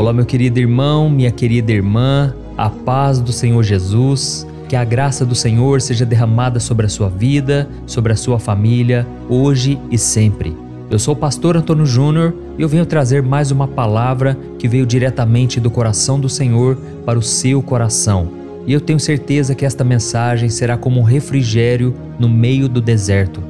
Olá, meu querido irmão, minha querida irmã, a paz do Senhor Jesus, que a graça do Senhor seja derramada sobre a sua vida, sobre a sua família, hoje e sempre. Eu sou o pastor Antônio Júnior e eu venho trazer mais uma palavra que veio diretamente do coração do Senhor para o seu coração. E eu tenho certeza que esta mensagem será como um refrigério no meio do deserto.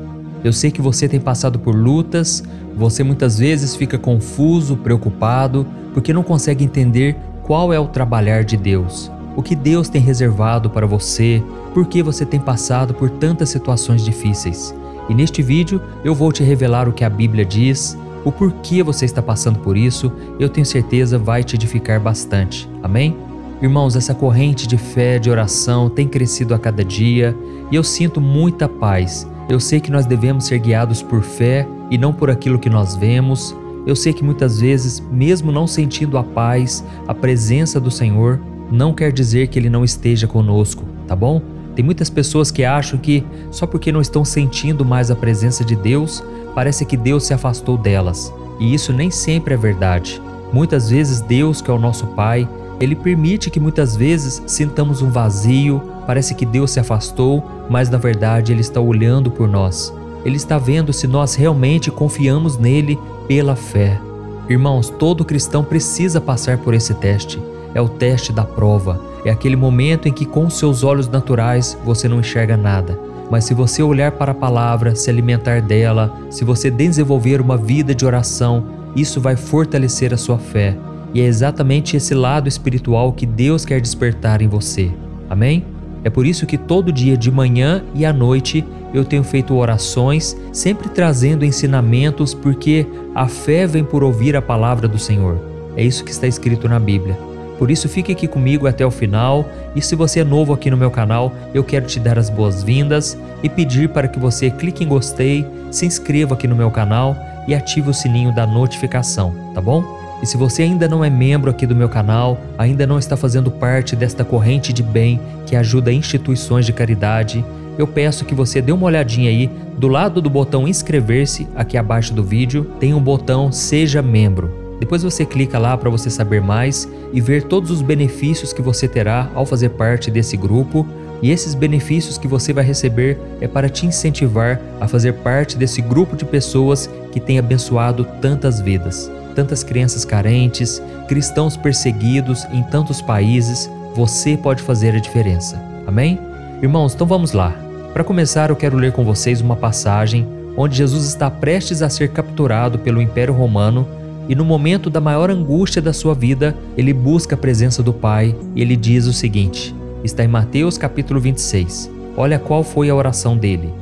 Eu sei que você tem passado por lutas, você muitas vezes fica confuso, preocupado, porque não consegue entender qual é o trabalhar de Deus, o que Deus tem reservado para você, por que você tem passado por tantas situações difíceis. E neste vídeo eu vou te revelar o que a Bíblia diz, o porquê você está passando por isso, eu tenho certeza vai te edificar bastante. Amém? Irmãos, essa corrente de fé, de oração tem crescido a cada dia e eu sinto muita paz. Eu sei que nós devemos ser guiados por fé e não por aquilo que nós vemos. Eu sei que muitas vezes, mesmo não sentindo a paz, a presença do Senhor, não quer dizer que Ele não esteja conosco, tá bom? Tem muitas pessoas que acham que só porque não estão sentindo mais a presença de Deus, parece que Deus se afastou delas. E isso nem sempre é verdade. Muitas vezes Deus, que é o nosso Pai, Ele permite que muitas vezes sintamos um vazio, parece que Deus se afastou, mas na verdade Ele está olhando por nós. Ele está vendo se nós realmente confiamos nele pela fé. Irmãos, todo cristão precisa passar por esse teste. É o teste da prova. É aquele momento em que com seus olhos naturais você não enxerga nada. Mas se você olhar para a palavra, se alimentar dela, se você desenvolver uma vida de oração, isso vai fortalecer a sua fé. E é exatamente esse lado espiritual que Deus quer despertar em você. Amém? É por isso que todo dia de manhã e à noite eu tenho feito orações, sempre trazendo ensinamentos, porque a fé vem por ouvir a palavra do Senhor. É isso que está escrito na Bíblia. Por isso fique aqui comigo até o final e se você é novo aqui no meu canal, eu quero te dar as boas-vindas e pedir para que você clique em gostei, se inscreva aqui no meu canal e ative o sininho da notificação, tá bom? E se você ainda não é membro aqui do meu canal, ainda não está fazendo parte desta corrente de bem que ajuda instituições de caridade, eu peço que você dê uma olhadinha aí, do lado do botão inscrever-se, aqui abaixo do vídeo, tem um botão Seja Membro. Depois você clica lá para você saber mais e ver todos os benefícios que você terá ao fazer parte desse grupo. E esses benefícios que você vai receber é para te incentivar a fazer parte desse grupo de pessoas que tem abençoado tantas vidas. Tantas crianças carentes, cristãos perseguidos em tantos países, você pode fazer a diferença. Amém? Irmãos, então vamos lá. Para começar, eu quero ler com vocês uma passagem onde Jesus está prestes a ser capturado pelo Império Romano e no momento da maior angústia da sua vida, ele busca a presença do Pai e ele diz o seguinte, está em Mateus capítulo 26. Olha qual foi a oração dele.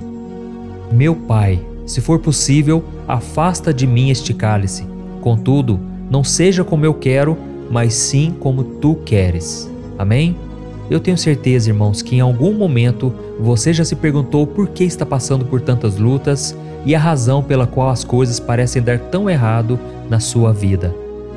Meu Pai, se for possível, afasta de mim este cálice. Contudo, não seja como eu quero, mas sim como tu queres. Amém? Eu tenho certeza, irmãos, que em algum momento você já se perguntou por que está passando por tantas lutas e a razão pela qual as coisas parecem dar tão errado na sua vida.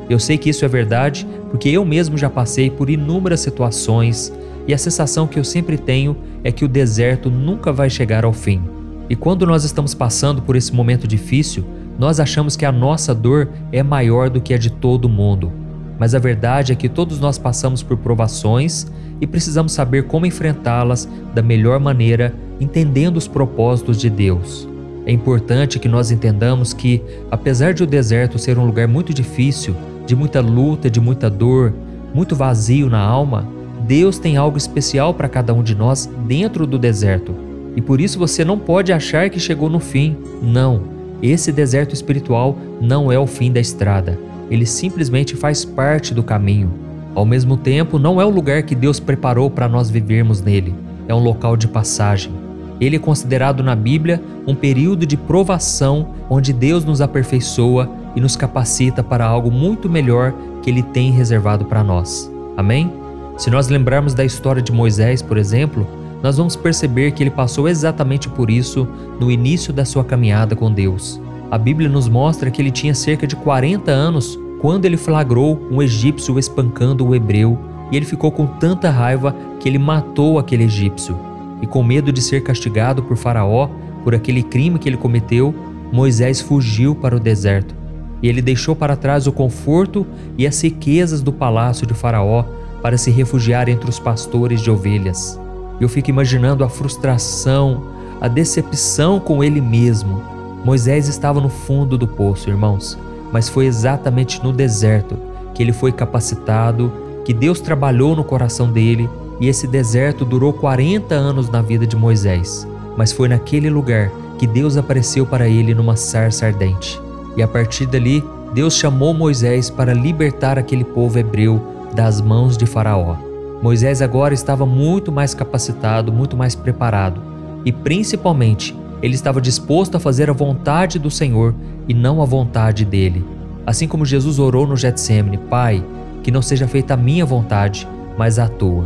Eu sei que isso é verdade porque eu mesmo já passei por inúmeras situações e a sensação que eu sempre tenho é que o deserto nunca vai chegar ao fim. E quando nós estamos passando por esse momento difícil, nós achamos que a nossa dor é maior do que a de todo mundo. Mas a verdade é que todos nós passamos por provações e precisamos saber como enfrentá-las da melhor maneira, entendendo os propósitos de Deus. É importante que nós entendamos que, apesar de o deserto ser um lugar muito difícil, de muita luta, de muita dor, muito vazio na alma, Deus tem algo especial para cada um de nós dentro do deserto. E por isso você não pode achar que chegou no fim. Não, esse deserto espiritual não é o fim da estrada. Ele simplesmente faz parte do caminho. Ao mesmo tempo, não é o lugar que Deus preparou para nós vivermos nele. É um local de passagem. Ele é considerado na Bíblia um período de provação onde Deus nos aperfeiçoa e nos capacita para algo muito melhor que Ele tem reservado para nós. Amém? Se nós lembrarmos da história de Moisés, por exemplo, nós vamos perceber que ele passou exatamente por isso no início da sua caminhada com Deus. A Bíblia nos mostra que ele tinha cerca de 40 anos quando ele flagrou um egípcio espancando o hebreu e ele ficou com tanta raiva que ele matou aquele egípcio. E com medo de ser castigado por Faraó por aquele crime que ele cometeu, Moisés fugiu para o deserto. e ele deixou para trás o conforto e as riquezas do palácio de Faraó para se refugiar entre os pastores de ovelhas. Eu fico imaginando a frustração, a decepção com ele mesmo. Moisés estava no fundo do poço, irmãos, mas foi exatamente no deserto que ele foi capacitado, que Deus trabalhou no coração dele, e esse deserto durou 40 anos na vida de Moisés. Mas foi naquele lugar que Deus apareceu para ele numa sarça ardente. E a partir dali, Deus chamou Moisés para libertar aquele povo hebreu das mãos de Faraó. Moisés agora estava muito mais capacitado, muito mais preparado. E principalmente, ele estava disposto a fazer a vontade do Senhor e não a vontade dele. Assim como Jesus orou no Getsêmani: Pai, que não seja feita a minha vontade, mas a tua.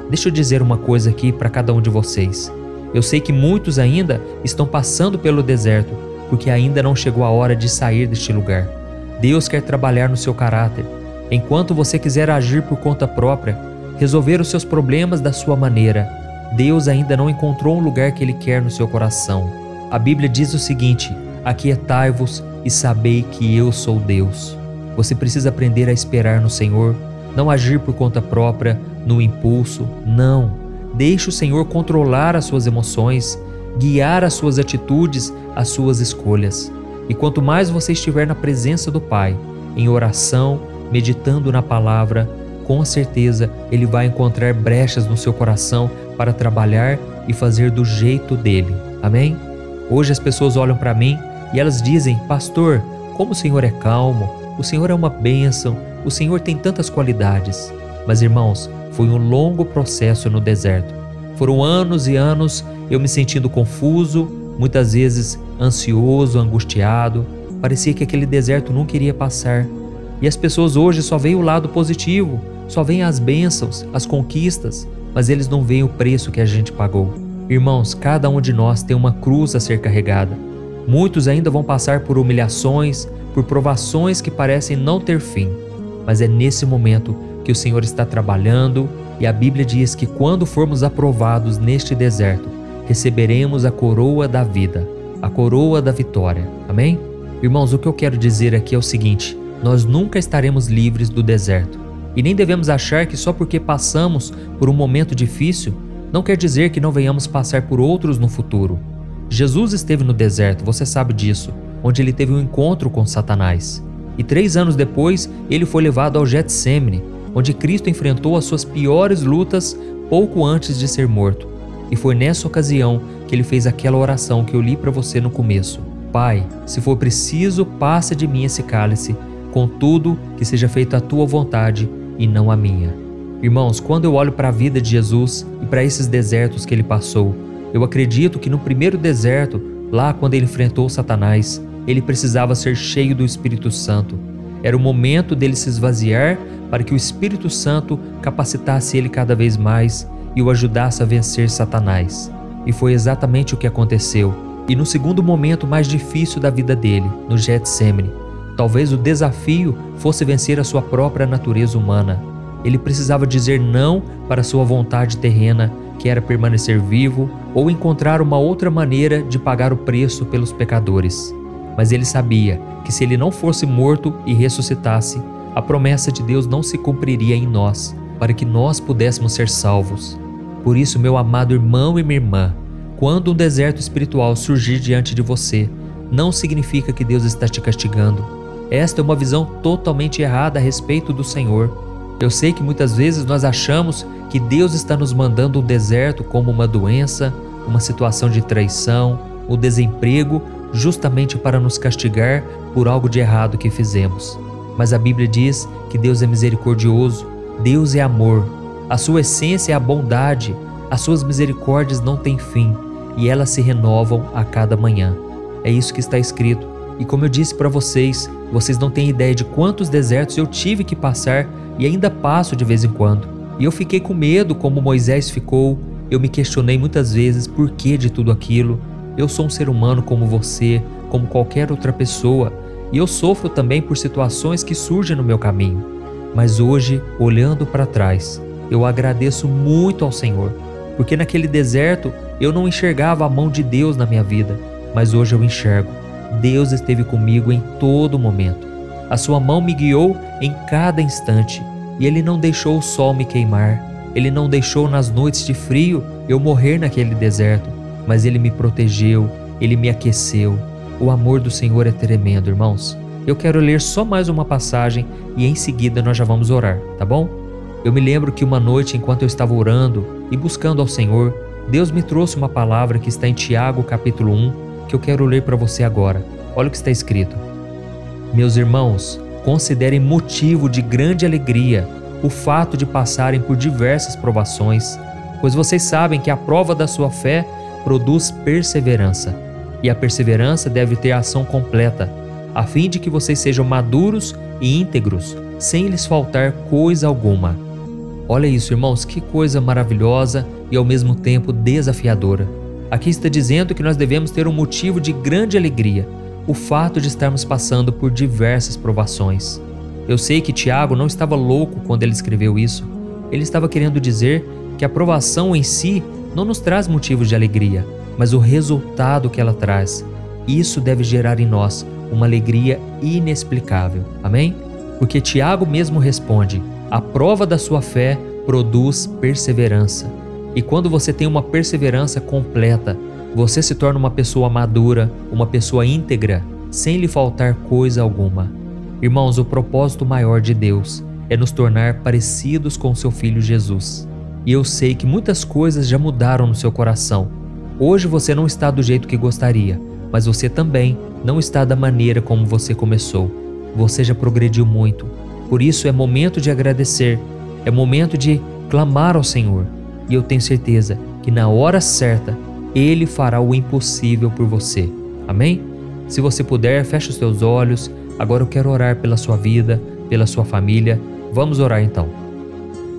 Deixa eu dizer uma coisa aqui para cada um de vocês. Eu sei que muitos ainda estão passando pelo deserto, porque ainda não chegou a hora de sair deste lugar. Deus quer trabalhar no seu caráter. Enquanto você quiser agir por conta própria, resolver os seus problemas da sua maneira, Deus ainda não encontrou um lugar que Ele quer no seu coração. A Bíblia diz o seguinte: aquietai-vos e sabei que eu sou Deus. Você precisa aprender a esperar no Senhor, não agir por conta própria, no impulso, não. Deixe o Senhor controlar as suas emoções, guiar as suas atitudes, as suas escolhas. E quanto mais você estiver na presença do Pai, em oração, meditando na palavra, com certeza Ele vai encontrar brechas no seu coração para trabalhar e fazer do jeito dele. Amém? Hoje as pessoas olham para mim e elas dizem: pastor, como o Senhor é calmo, o Senhor é uma bênção, o Senhor tem tantas qualidades. Mas irmãos, foi um longo processo no deserto. Foram anos e anos eu me sentindo confuso, muitas vezes ansioso, angustiado. Parecia que aquele deserto nunca iria passar. E as pessoas hoje só veem o lado positivo, só veem as bênçãos, as conquistas, mas eles não veem o preço que a gente pagou. Irmãos, cada um de nós tem uma cruz a ser carregada. Muitos ainda vão passar por humilhações, por provações que parecem não ter fim. Mas é nesse momento que o Senhor está trabalhando, e a Bíblia diz que quando formos aprovados neste deserto, receberemos a coroa da vida, a coroa da vitória. Amém? Irmãos, o que eu quero dizer aqui é o seguinte: nós nunca estaremos livres do deserto. E nem devemos achar que só porque passamos por um momento difícil, não quer dizer que não venhamos passar por outros no futuro. Jesus esteve no deserto, você sabe disso, onde ele teve um encontro com Satanás. E 3 anos depois, ele foi levado ao Getsêmani, onde Cristo enfrentou as suas piores lutas pouco antes de ser morto. E foi nessa ocasião que ele fez aquela oração que eu li para você no começo: Pai, se for preciso, passa de mim esse cálice, contudo, que seja feita a tua vontade e não a minha. Irmãos, quando eu olho para a vida de Jesus e para esses desertos que ele passou, eu acredito que no primeiro deserto, lá quando ele enfrentou Satanás, ele precisava ser cheio do Espírito Santo. Era o momento dele se esvaziar para que o Espírito Santo capacitasse ele cada vez mais e o ajudasse a vencer Satanás. E foi exatamente o que aconteceu. E no segundo momento mais difícil da vida dele, no Getsêmani, talvez o desafio fosse vencer a sua própria natureza humana. Ele precisava dizer não para sua vontade terrena, que era permanecer vivo, ou encontrar uma outra maneira de pagar o preço pelos pecadores. Mas ele sabia que se ele não fosse morto e ressuscitasse, a promessa de Deus não se cumpriria em nós, para que nós pudéssemos ser salvos. Por isso, meu amado irmão e minha irmã, quando um deserto espiritual surgir diante de você, não significa que Deus está te castigando. Esta é uma visão totalmente errada a respeito do Senhor. Eu sei que muitas vezes nós achamos que Deus está nos mandando um deserto como uma doença, uma situação de traição, o desemprego, justamente para nos castigar por algo de errado que fizemos. Mas a Bíblia diz que Deus é misericordioso, Deus é amor, a sua essência é a bondade, as suas misericórdias não têm fim e elas se renovam a cada manhã. É isso que está escrito. E como eu disse para vocês, vocês não têm ideia de quantos desertos eu tive que passar e ainda passo de vez em quando. E eu fiquei com medo como Moisés ficou, eu me questionei muitas vezes por que de tudo aquilo. Eu sou um ser humano como você, como qualquer outra pessoa, e eu sofro também por situações que surgem no meu caminho. Mas hoje, olhando para trás, eu agradeço muito ao Senhor, porque naquele deserto eu não enxergava a mão de Deus na minha vida, mas hoje eu enxergo. Deus esteve comigo em todo momento. A sua mão me guiou em cada instante, e Ele não deixou o sol me queimar. Ele não deixou nas noites de frio eu morrer naquele deserto, mas Ele me protegeu, Ele me aqueceu. O amor do Senhor é tremendo, irmãos. Eu quero ler só mais uma passagem e em seguida nós já vamos orar, tá bom? Eu me lembro que uma noite, enquanto eu estava orando e buscando ao Senhor, Deus me trouxe uma palavra que está em Tiago capítulo 1, que eu quero ler para você agora. Olha o que está escrito. Meus irmãos, considerem motivo de grande alegria o fato de passarem por diversas provações, pois vocês sabem que a prova da sua fé produz perseverança, e a perseverança deve ter ação completa, a fim de que vocês sejam maduros e íntegros, sem lhes faltar coisa alguma. Olha isso, irmãos, que coisa maravilhosa e ao mesmo tempo desafiadora. Aqui está dizendo que nós devemos ter um motivo de grande alegria, o fato de estarmos passando por diversas provações. Eu sei que Tiago não estava louco quando ele escreveu isso. Ele estava querendo dizer que a provação em si não nos traz motivos de alegria, mas o resultado que ela traz. Isso deve gerar em nós uma alegria inexplicável. Amém? Porque Tiago mesmo responde: a prova da sua fé produz perseverança. E quando você tem uma perseverança completa, você se torna uma pessoa madura, uma pessoa íntegra, sem lhe faltar coisa alguma. Irmãos, o propósito maior de Deus é nos tornar parecidos com seu Filho Jesus. E eu sei que muitas coisas já mudaram no seu coração. Hoje você não está do jeito que gostaria, mas você também não está da maneira como você começou. Você já progrediu muito. Por isso é momento de agradecer, é momento de clamar ao Senhor. E eu tenho certeza que na hora certa, Ele fará o impossível por você. Amém? Se você puder, feche os teus olhos. Agora eu quero orar pela sua vida, pela sua família. Vamos orar então.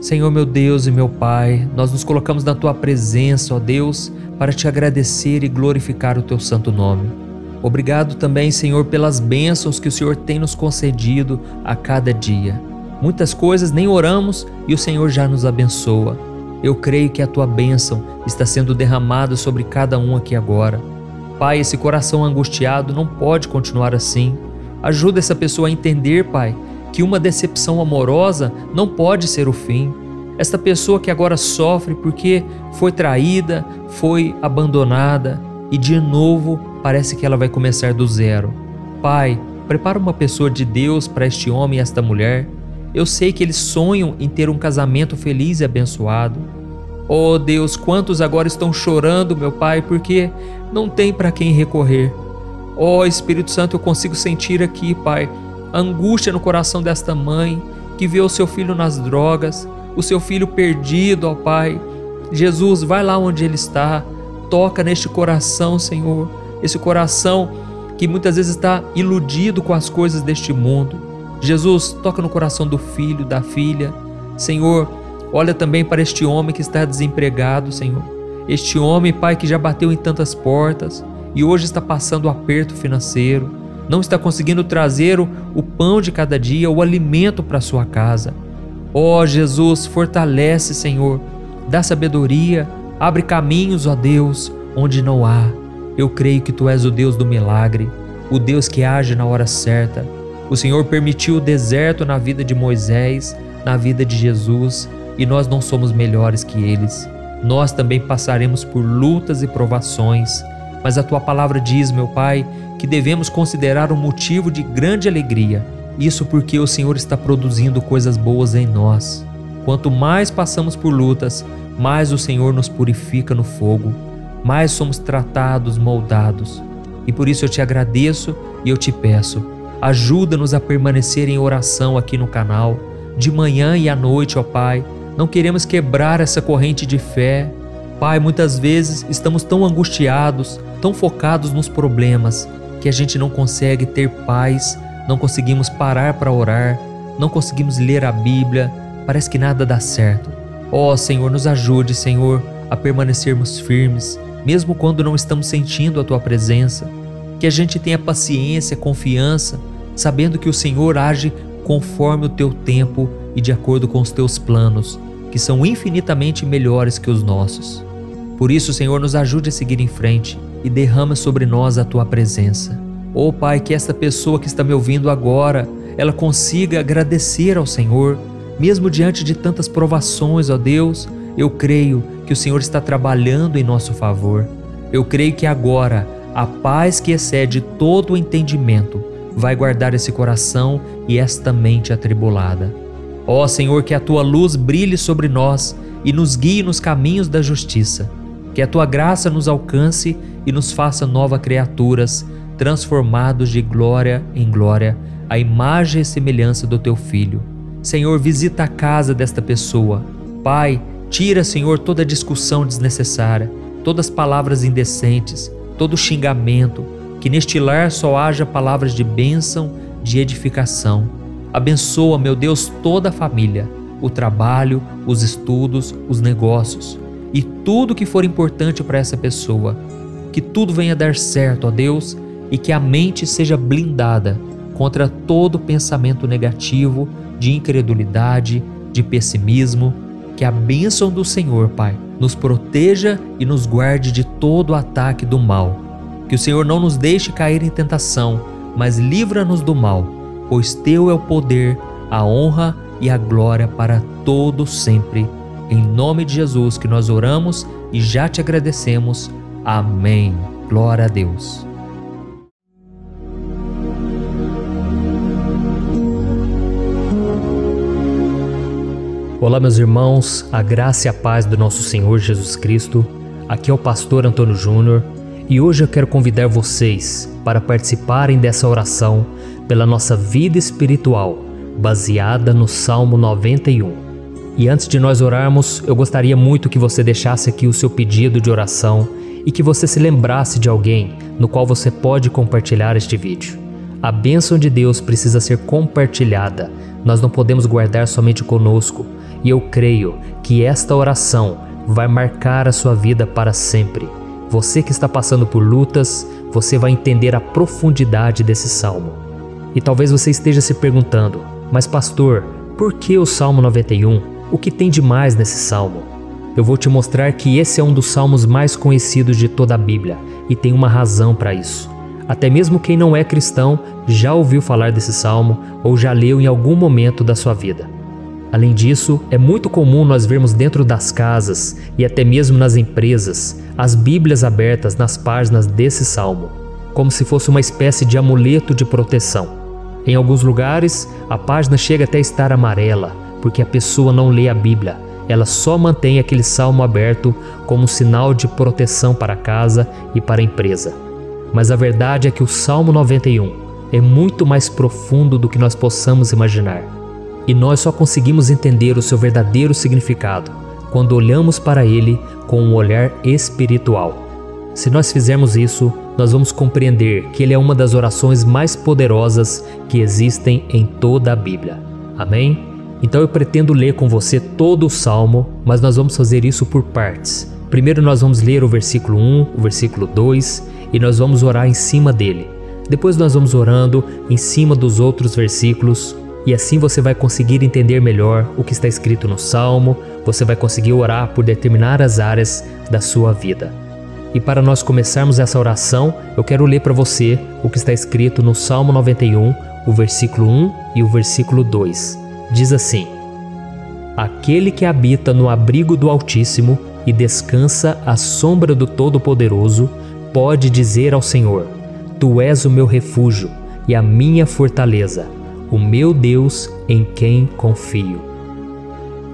Senhor meu Deus e meu Pai, nós nos colocamos na Tua presença, ó Deus, para Te agradecer e glorificar o Teu santo nome. Obrigado também, Senhor, pelas bênçãos que o Senhor tem nos concedido a cada dia. Muitas coisas nem oramos e o Senhor já nos abençoa. Eu creio que a Tua bênção está sendo derramada sobre cada um aqui agora. Pai, esse coração angustiado não pode continuar assim. Ajuda essa pessoa a entender, Pai, que uma decepção amorosa não pode ser o fim. Esta pessoa que agora sofre porque foi traída, foi abandonada e de novo parece que ela vai começar do zero. Pai, prepara uma pessoa de Deus para este homem e esta mulher. Eu sei que eles sonham em ter um casamento feliz e abençoado. Oh Deus, quantos agora estão chorando, meu Pai, porque não tem para quem recorrer. Oh Espírito Santo, eu consigo sentir aqui, Pai, a angústia no coração desta mãe que vê o seu filho nas drogas, o seu filho perdido, ó Pai. Jesus, vai lá onde ele está, toca neste coração, Senhor, esse coração que muitas vezes está iludido com as coisas deste mundo. Jesus, toca no coração do filho, da filha. Senhor, olha também para este homem que está desempregado, Senhor. Este homem, Pai, que já bateu em tantas portas e hoje está passando aperto financeiro, não está conseguindo trazer o pão de cada dia, o alimento para sua casa. Ó Jesus, fortalece, Senhor, dá sabedoria, abre caminhos, ó Deus, onde não há. Eu creio que Tu és o Deus do milagre, o Deus que age na hora certa. O Senhor permitiu o deserto na vida de Moisés, na vida de Jesus, e nós não somos melhores que eles. Nós também passaremos por lutas e provações, mas a Tua palavra diz, meu Pai, que devemos considerar um motivo de grande alegria. Isso porque o Senhor está produzindo coisas boas em nós. Quanto mais passamos por lutas, mais o Senhor nos purifica no fogo, mais somos tratados, moldados. E por isso eu Te agradeço e eu Te peço, ajuda-nos a permanecer em oração aqui no canal, de manhã e à noite, ó Pai. Não queremos quebrar essa corrente de fé. Pai, muitas vezes estamos tão angustiados, tão focados nos problemas, que a gente não consegue ter paz, não conseguimos parar para orar, não conseguimos ler a Bíblia, parece que nada dá certo. Ó Senhor, nos ajude, Senhor, a permanecermos firmes, mesmo quando não estamos sentindo a Tua presença. Que a gente tenha paciência, confiança, sabendo que o Senhor age conforme o Teu tempo e de acordo com os Teus planos, que são infinitamente melhores que os nossos. Por isso, Senhor, nos ajude a seguir em frente e derrama sobre nós a Tua presença. Oh Pai, que esta pessoa que está me ouvindo agora, ela consiga agradecer ao Senhor, mesmo diante de tantas provações, ó Deus. Eu creio que o Senhor está trabalhando em nosso favor. Eu creio que agora a paz que excede todo o entendimento vai guardar esse coração e esta mente atribulada. Ó Senhor, que a Tua luz brilhe sobre nós e nos guie nos caminhos da justiça. Que a Tua graça nos alcance e nos faça novas criaturas, transformados de glória em glória, à imagem e semelhança do Teu Filho. Senhor, visita a casa desta pessoa. Pai, tira, Senhor, toda discussão desnecessária, todas as palavras indecentes, todo xingamento, que neste lar só haja palavras de bênção, de edificação. Abençoa, meu Deus, toda a família, o trabalho, os estudos, os negócios e tudo que for importante para essa pessoa. Que tudo venha dar certo, ó Deus, e que a mente seja blindada contra todo pensamento negativo, de incredulidade, de pessimismo. Que a bênção do Senhor, Pai, nos proteja e nos guarde de todo ataque do mal. Que o Senhor não nos deixe cair em tentação, mas livra-nos do mal, pois Teu é o poder, a honra e a glória para todo sempre. Em nome de Jesus que nós oramos e já Te agradecemos. Amém. Glória a Deus. Olá, meus irmãos, a graça e a paz do nosso Senhor Jesus Cristo. Aqui é o pastor Antônio Júnior e hoje eu quero convidar vocês para participarem dessa oração pela nossa vida espiritual, baseada no Salmo 91. E antes de nós orarmos, eu gostaria muito que você deixasse aqui o seu pedido de oração e que você se lembrasse de alguém no qual você pode compartilhar este vídeo. A bênção de Deus precisa ser compartilhada, nós não podemos guardar somente conosco. E eu creio que esta oração vai marcar a sua vida para sempre. Você que está passando por lutas, você vai entender a profundidade desse salmo. E talvez você esteja se perguntando, mas pastor, por que o Salmo 91? O que tem de mais nesse salmo? Eu vou te mostrar que esse é um dos salmos mais conhecidos de toda a Bíblia e tem uma razão para isso. Até mesmo quem não é cristão já ouviu falar desse salmo ou já leu em algum momento da sua vida. Além disso, é muito comum nós vermos dentro das casas e até mesmo nas empresas as Bíblias abertas nas páginas desse salmo, como se fosse uma espécie de amuleto de proteção. Em alguns lugares, a página chega até a estar amarela, porque a pessoa não lê a Bíblia, ela só mantém aquele salmo aberto como um sinal de proteção para a casa e para a empresa. Mas a verdade é que o Salmo 91 é muito mais profundo do que nós possamos imaginar. E nós só conseguimos entender o seu verdadeiro significado quando olhamos para ele com um olhar espiritual. Se nós fizermos isso, nós vamos compreender que ele é uma das orações mais poderosas que existem em toda a Bíblia. Amém? Então eu pretendo ler com você todo o Salmo, mas nós vamos fazer isso por partes. Primeiro nós vamos ler o versículo 1, o versículo 2 e nós vamos orar em cima dele. Depois nós vamos orando em cima dos outros versículos. E assim você vai conseguir entender melhor o que está escrito no Salmo, você vai conseguir orar por determinadas áreas da sua vida. E para nós começarmos essa oração, eu quero ler para você o que está escrito no Salmo 91, o versículo 1 e o versículo 2. Diz assim: Aquele que habita no abrigo do Altíssimo e descansa à sombra do Todo-Poderoso, pode dizer ao Senhor: Tu és o meu refúgio e a minha fortaleza, o meu Deus em quem confio.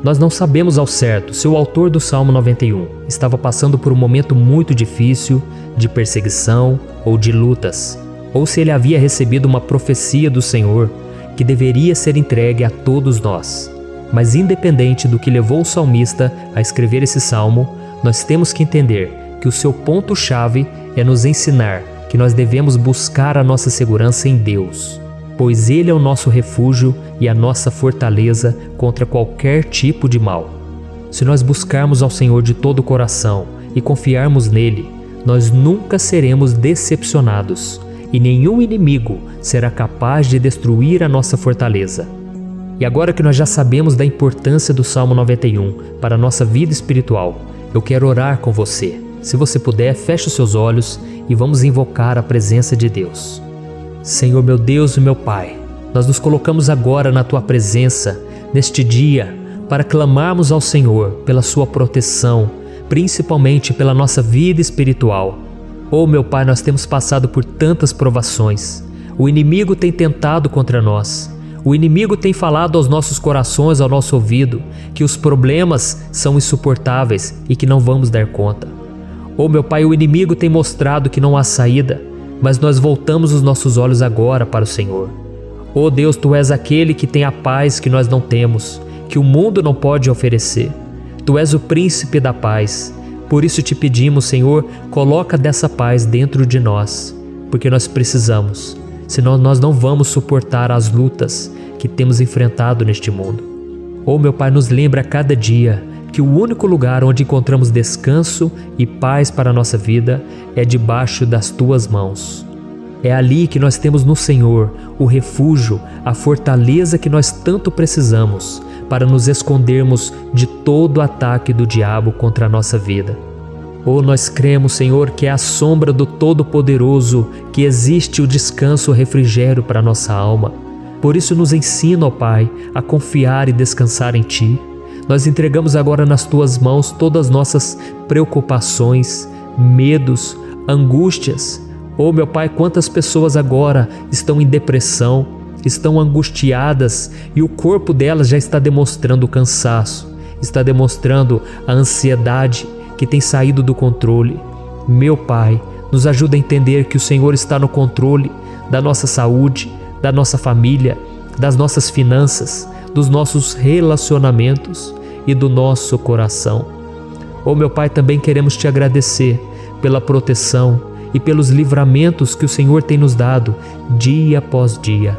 Nós não sabemos ao certo se o autor do Salmo 91 estava passando por um momento muito difícil, de perseguição ou de lutas, ou se ele havia recebido uma profecia do Senhor que deveria ser entregue a todos nós. Mas independente do que levou o salmista a escrever esse salmo, nós temos que entender que o seu ponto-chave é nos ensinar que nós devemos buscar a nossa segurança em Deus, pois Ele é o nosso refúgio e a nossa fortaleza contra qualquer tipo de mal. Se nós buscarmos ao Senhor de todo o coração e confiarmos nele, nós nunca seremos decepcionados e nenhum inimigo será capaz de destruir a nossa fortaleza. E agora que nós já sabemos da importância do Salmo 91 para a nossa vida espiritual, eu quero orar com você. Se você puder, feche os seus olhos e vamos invocar a presença de Deus. Senhor meu Deus e meu Pai, nós nos colocamos agora na Tua presença, neste dia, para clamarmos ao Senhor pela Sua proteção, principalmente pela nossa vida espiritual. Oh, meu Pai, nós temos passado por tantas provações. O inimigo tem tentado contra nós. O inimigo tem falado aos nossos corações, ao nosso ouvido, que os problemas são insuportáveis e que não vamos dar conta. Oh, meu Pai, o inimigo tem mostrado que não há saída, mas nós voltamos os nossos olhos agora para o Senhor. Oh Deus, Tu és aquele que tem a paz que nós não temos, que o mundo não pode oferecer. Tu és o príncipe da paz. Por isso te pedimos, Senhor, coloca dessa paz dentro de nós, porque nós precisamos, senão nós não vamos suportar as lutas que temos enfrentado neste mundo. Oh, meu Pai, nos lembra a cada dia que o único lugar onde encontramos descanso e paz para a nossa vida é debaixo das Tuas mãos. É ali que nós temos no Senhor o refúgio, a fortaleza que nós tanto precisamos para nos escondermos de todo ataque do diabo contra a nossa vida. Oh, nós cremos, Senhor, que é à sombra do Todo-Poderoso que existe o descanso, o refrigério para a nossa alma. Por isso nos ensina, ó Pai, a confiar e descansar em Ti. Nós entregamos agora nas Tuas mãos todas as nossas preocupações, medos, angústias. Oh, meu Pai, quantas pessoas agora estão em depressão, estão angustiadas e o corpo delas já está demonstrando cansaço, está demonstrando a ansiedade que tem saído do controle. Meu Pai, nos ajuda a entender que o Senhor está no controle da nossa saúde, da nossa família, das nossas finanças, dos nossos relacionamentos e do nosso coração. Oh, meu Pai, também queremos Te agradecer pela proteção e pelos livramentos que o Senhor tem nos dado dia após dia.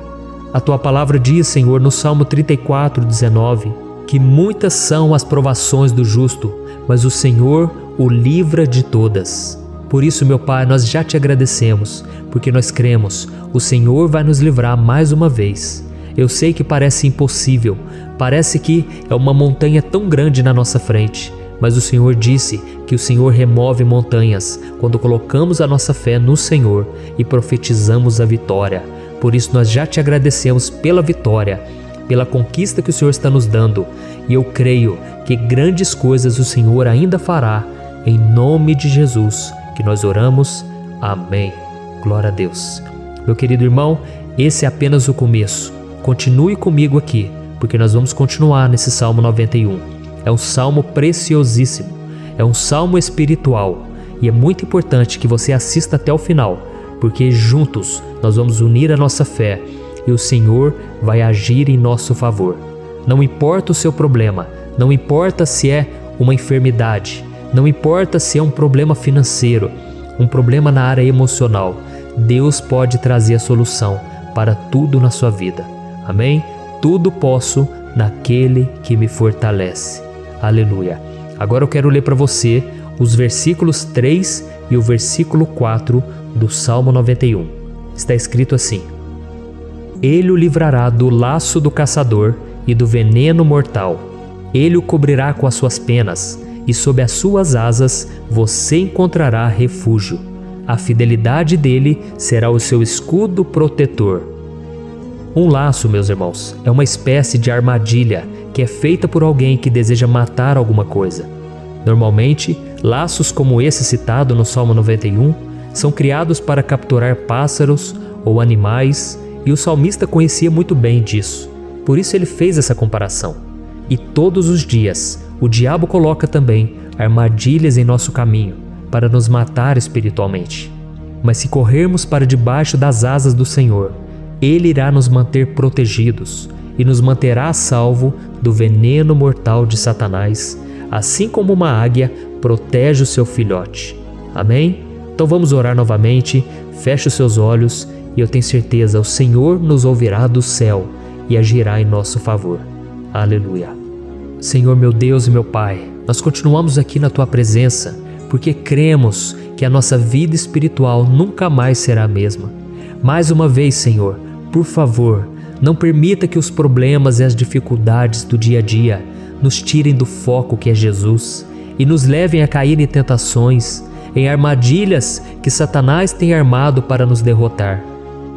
A Tua palavra diz, Senhor, no Salmo 34:19, que muitas são as provações do justo, mas o Senhor o livra de todas. Por isso, meu Pai, nós já Te agradecemos, porque nós cremos, o Senhor vai nos livrar mais uma vez. Eu sei que parece impossível, parece que é uma montanha tão grande na nossa frente, mas o Senhor disse que o Senhor remove montanhas quando colocamos a nossa fé no Senhor e profetizamos a vitória. Por isso nós já Te agradecemos pela vitória, pela conquista que o Senhor está nos dando, e eu creio que grandes coisas o Senhor ainda fará, em nome de Jesus, que nós oramos. Amém. Glória a Deus. Meu querido irmão, esse é apenas o começo. Continue comigo aqui, porque nós vamos continuar nesse Salmo 91. É um salmo preciosíssimo, é um salmo espiritual, e é muito importante que você assista até o final, porque juntos nós vamos unir a nossa fé e o Senhor vai agir em nosso favor. Não importa o seu problema, não importa se é uma enfermidade, não importa se é um problema financeiro, um problema na área emocional, Deus pode trazer a solução para tudo na sua vida. Amém? Tudo posso naquele que me fortalece. Aleluia. Agora eu quero ler para você os versículos 3 e o versículo 4 do Salmo 91. Está escrito assim: Ele o livrará do laço do caçador e do veneno mortal. Ele o cobrirá com as suas penas, e sob as suas asas você encontrará refúgio. A fidelidade dele será o seu escudo protetor. Um laço, meus irmãos, é uma espécie de armadilha que é feita por alguém que deseja matar alguma coisa. Normalmente, laços como esse citado no Salmo 91 são criados para capturar pássaros ou animais, e o salmista conhecia muito bem disso. Por isso ele fez essa comparação. E todos os dias, o diabo coloca também armadilhas em nosso caminho para nos matar espiritualmente. Mas se corrermos para debaixo das asas do Senhor, Ele irá nos manter protegidos e nos manterá a salvo do veneno mortal de Satanás, assim como uma águia protege o seu filhote. Amém? Então vamos orar novamente, feche os seus olhos e eu tenho certeza, o Senhor nos ouvirá do céu e agirá em nosso favor. Aleluia. Senhor, meu Deus e meu Pai, nós continuamos aqui na Tua presença porque cremos que a nossa vida espiritual nunca mais será a mesma. Mais uma vez, Senhor, por favor, não permita que os problemas e as dificuldades do dia a dia nos tirem do foco que é Jesus e nos levem a cair em tentações, em armadilhas que Satanás tem armado para nos derrotar.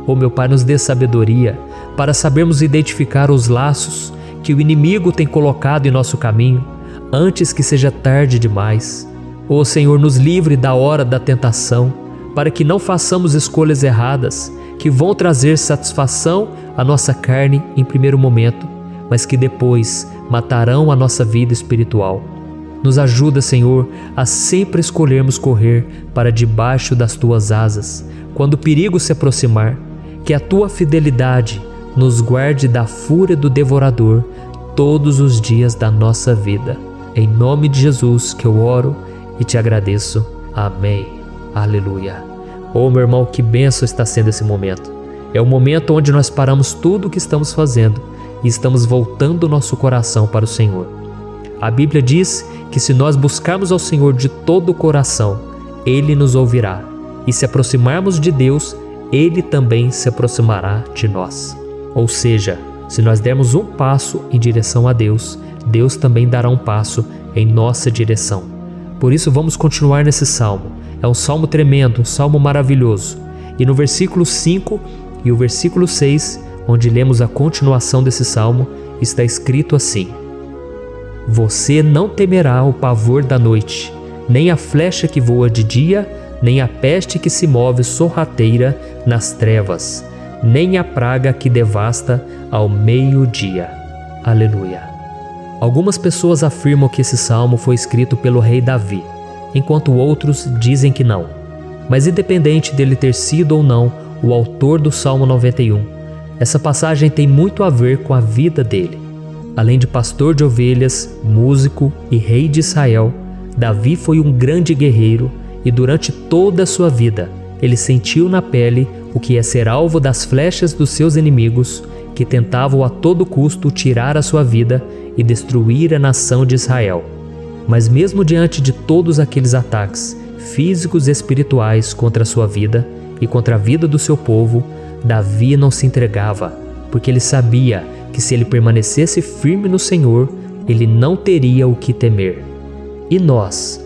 Ó meu Pai, nos dê sabedoria para sabermos identificar os laços que o inimigo tem colocado em nosso caminho antes que seja tarde demais. Ó Senhor, nos livre da hora da tentação, para que não façamos escolhas erradas que vão trazer satisfação à nossa carne em primeiro momento, mas que depois matarão a nossa vida espiritual. Nos ajuda, Senhor, a sempre escolhermos correr para debaixo das Tuas asas, quando o perigo se aproximar. Que a Tua fidelidade nos guarde da fúria do devorador todos os dias da nossa vida. Em nome de Jesus que eu oro e te agradeço. Amém. Aleluia. Oh, meu irmão, que bênção está sendo esse momento. É o momento onde nós paramos tudo o que estamos fazendo e estamos voltando o nosso coração para o Senhor. A Bíblia diz que se nós buscarmos ao Senhor de todo o coração, Ele nos ouvirá. E se aproximarmos de Deus, Ele também se aproximará de nós. Ou seja, se nós dermos um passo em direção a Deus, Deus também dará um passo em nossa direção. Por isso vamos continuar nesse salmo. É um salmo tremendo, um salmo maravilhoso. E no versículo 5 e o versículo 6, onde lemos a continuação desse salmo, está escrito assim: Você não temerá o pavor da noite, nem a flecha que voa de dia, nem a peste que se move sorrateira nas trevas, nem a praga que devasta ao meio-dia. Aleluia. Algumas pessoas afirmam que esse salmo foi escrito pelo rei Davi, enquanto outros dizem que não. Mas independente dele ter sido ou não o autor do Salmo 91, essa passagem tem muito a ver com a vida dele. Além de pastor de ovelhas, músico e rei de Israel, Davi foi um grande guerreiro e durante toda a sua vida ele sentiu na pele o que é ser alvo das flechas dos seus inimigos que tentavam a todo custo tirar a sua vida e destruir a nação de Israel. Mas mesmo diante de todos aqueles ataques físicos e espirituais contra a sua vida e contra a vida do seu povo, Davi não se entregava, porque ele sabia que se ele permanecesse firme no Senhor, ele não teria o que temer. E nós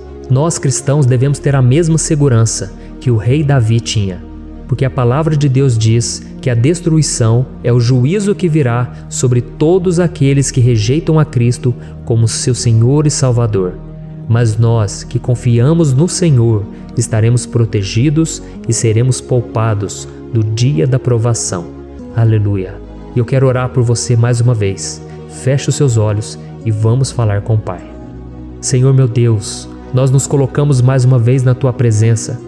cristãos devemos ter a mesma segurança que o rei Davi tinha, porque a palavra de Deus diz que a destruição é o juízo que virá sobre todos aqueles que rejeitam a Cristo como seu Senhor e Salvador. Mas nós que confiamos no Senhor estaremos protegidos e seremos poupados do dia da provação. Aleluia. E eu quero orar por você mais uma vez. Feche os seus olhos e vamos falar com o Pai. Senhor meu Deus, nós nos colocamos mais uma vez na Tua presença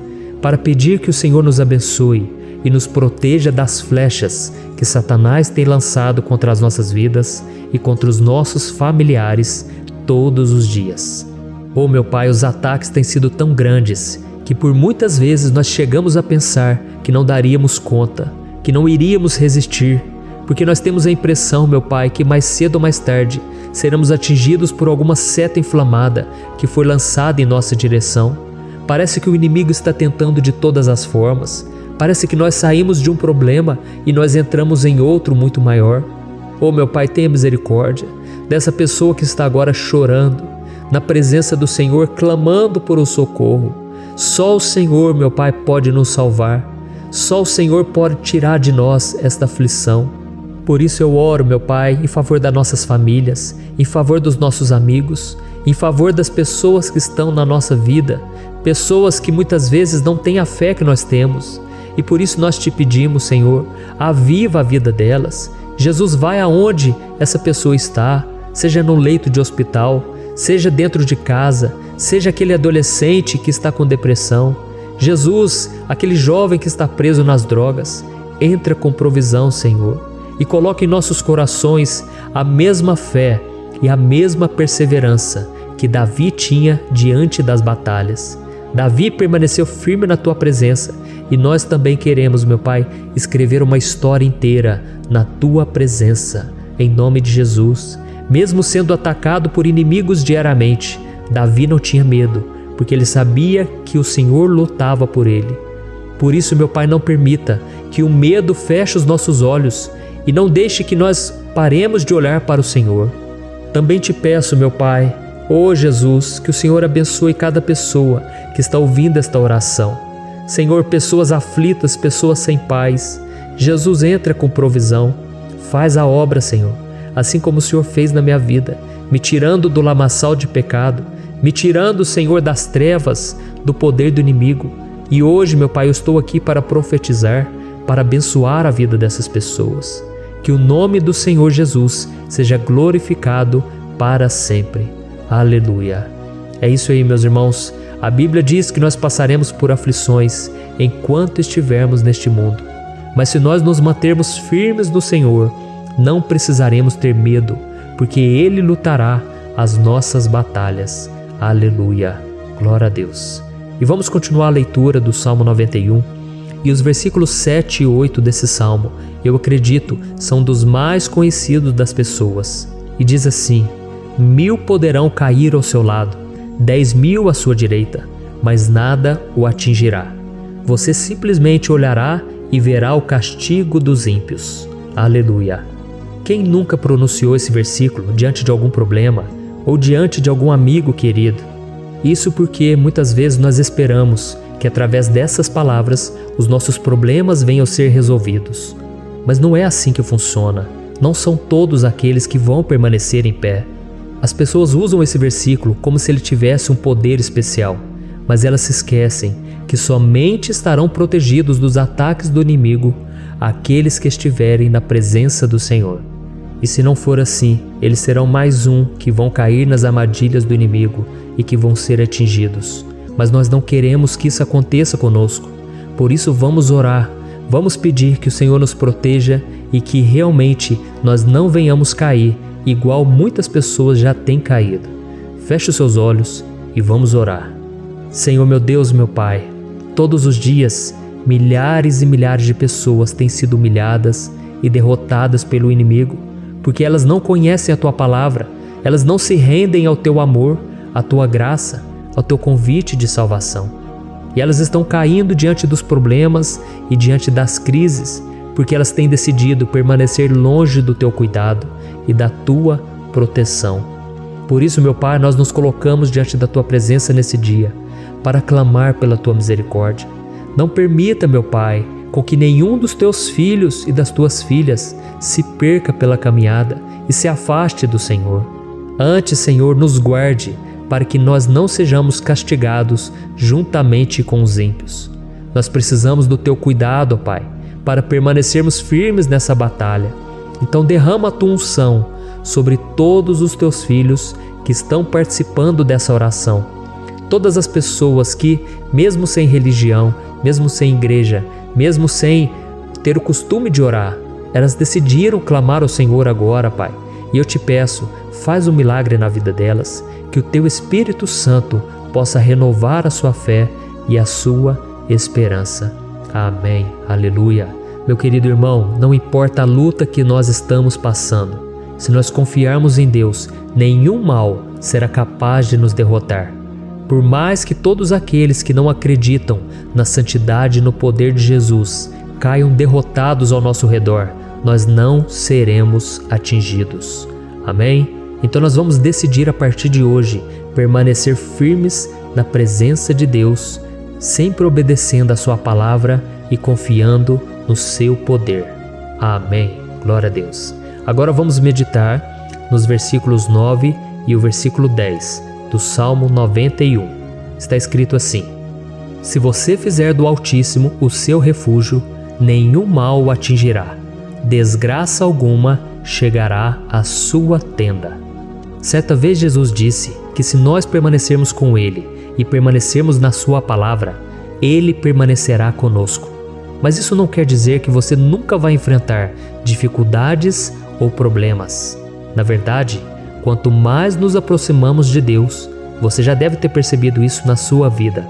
para pedir que o Senhor nos abençoe e nos proteja das flechas que Satanás tem lançado contra as nossas vidas e contra os nossos familiares todos os dias. Oh meu Pai, os ataques têm sido tão grandes que por muitas vezes nós chegamos a pensar que não daríamos conta, que não iríamos resistir, porque nós temos a impressão, meu Pai, que mais cedo ou mais tarde seremos atingidos por alguma seta inflamada que foi lançada em nossa direção. Parece que o inimigo está tentando de todas as formas. Parece que nós saímos de um problema e nós entramos em outro muito maior. Oh meu Pai, tenha misericórdia dessa pessoa que está agora chorando, na presença do Senhor, clamando por um socorro. Só o Senhor, meu Pai, pode nos salvar. Só o Senhor pode tirar de nós esta aflição. Por isso eu oro, meu Pai, em favor das nossas famílias, em favor dos nossos amigos, em favor das pessoas que estão na nossa vida, pessoas que muitas vezes não têm a fé que nós temos. E por isso nós te pedimos, Senhor, aviva a vida delas. Jesus, vai aonde essa pessoa está, seja no leito de hospital, seja dentro de casa, seja aquele adolescente que está com depressão. Jesus, aquele jovem que está preso nas drogas, entra com provisão, Senhor, e coloca em nossos corações a mesma fé e a mesma perseverança que Davi tinha diante das batalhas. Davi permaneceu firme na Tua presença e nós também queremos, meu Pai, escrever uma história inteira na Tua presença, em nome de Jesus. Mesmo sendo atacado por inimigos diariamente, Davi não tinha medo, porque ele sabia que o Senhor lutava por ele. Por isso, meu Pai, não permita que o medo feche os nossos olhos e não deixe que nós paremos de olhar para o Senhor. Também te peço, meu Pai, ó Jesus, que o Senhor abençoe cada pessoa que está ouvindo esta oração. Senhor, pessoas aflitas, pessoas sem paz, Jesus, entra com provisão, faz a obra, Senhor, assim como o Senhor fez na minha vida, me tirando do lamaçal de pecado, me tirando, Senhor, das trevas, do poder do inimigo. E hoje, meu Pai, eu estou aqui para profetizar, para abençoar a vida dessas pessoas. Que o nome do Senhor Jesus seja glorificado para sempre. Aleluia. É isso aí, meus irmãos. A Bíblia diz que nós passaremos por aflições enquanto estivermos neste mundo. Mas se nós nos mantermos firmes no Senhor, não precisaremos ter medo, porque Ele lutará as nossas batalhas. Aleluia. Glória a Deus. E vamos continuar a leitura do Salmo 91. E os versículos 7 e 8 desse salmo, eu acredito, são dos mais conhecidos das pessoas. E diz assim: 1000 poderão cair ao seu lado, 10.000 à sua direita, mas nada o atingirá. Você simplesmente olhará e verá o castigo dos ímpios. Aleluia. Quem nunca pronunciou esse versículo diante de algum problema ou diante de algum amigo querido? Isso porque muitas vezes nós esperamos que através dessas palavras os nossos problemas venham a ser resolvidos. Mas não é assim que funciona. Não são todos aqueles que vão permanecer em pé. As pessoas usam esse versículo como se ele tivesse um poder especial, mas elas se esquecem que somente estarão protegidos dos ataques do inimigo aqueles que estiverem na presença do Senhor. E se não for assim, eles serão mais um que vão cair nas armadilhas do inimigo e que vão ser atingidos. Mas nós não queremos que isso aconteça conosco. Por isso vamos orar, vamos pedir que o Senhor nos proteja e que realmente nós não venhamos cair igual muitas pessoas já têm caído. Feche os seus olhos e vamos orar. Senhor, meu Deus, meu Pai, todos os dias milhares e milhares de pessoas têm sido humilhadas e derrotadas pelo inimigo, porque elas não conhecem a Tua palavra, elas não se rendem ao Teu amor, à Tua graça, ao Teu convite de salvação. E elas estão caindo diante dos problemas e diante das crises, porque elas têm decidido permanecer longe do Teu cuidado e da Tua proteção. Por isso, meu Pai, nós nos colocamos diante da Tua presença nesse dia, para clamar pela Tua misericórdia. Não permita, meu Pai, com que nenhum dos Teus filhos e das Tuas filhas se perca pela caminhada e se afaste do Senhor. Antes, Senhor, nos guarde, para que nós não sejamos castigados juntamente com os ímpios. Nós precisamos do Teu cuidado, ó Pai, para permanecermos firmes nessa batalha. Então derrama a Tua unção sobre todos os Teus filhos que estão participando dessa oração. Todas as pessoas que, mesmo sem religião, mesmo sem igreja, mesmo sem ter o costume de orar, elas decidiram clamar ao Senhor agora, Pai. E eu te peço, faz um milagre na vida delas, que o Teu Espírito Santo possa renovar a sua fé e a sua esperança. Amém. Aleluia. Meu querido irmão, não importa a luta que nós estamos passando, se nós confiarmos em Deus, nenhum mal será capaz de nos derrotar. Por mais que todos aqueles que não acreditam na santidade e no poder de Jesus caiam derrotados ao nosso redor, nós não seremos atingidos. Amém? Então nós vamos decidir a partir de hoje permanecer firmes na presença de Deus, sempre obedecendo a Sua palavra e confiando no Seu poder. Amém. Glória a Deus. Agora vamos meditar nos versículos 9 e o versículo 10 do Salmo 91. Está escrito assim: Se você fizer do Altíssimo o seu refúgio, nenhum mal o atingirá, desgraça alguma chegará à sua tenda. Certa vez Jesus disse que se nós permanecermos com Ele e permanecermos na Sua palavra, Ele permanecerá conosco. Mas isso não quer dizer que você nunca vai enfrentar dificuldades ou problemas. Na verdade, quanto mais nos aproximamos de Deus, você já deve ter percebido isso na sua vida,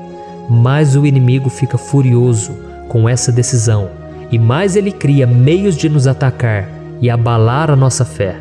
mais o inimigo fica furioso com essa decisão e mais ele cria meios de nos atacar e abalar a nossa fé.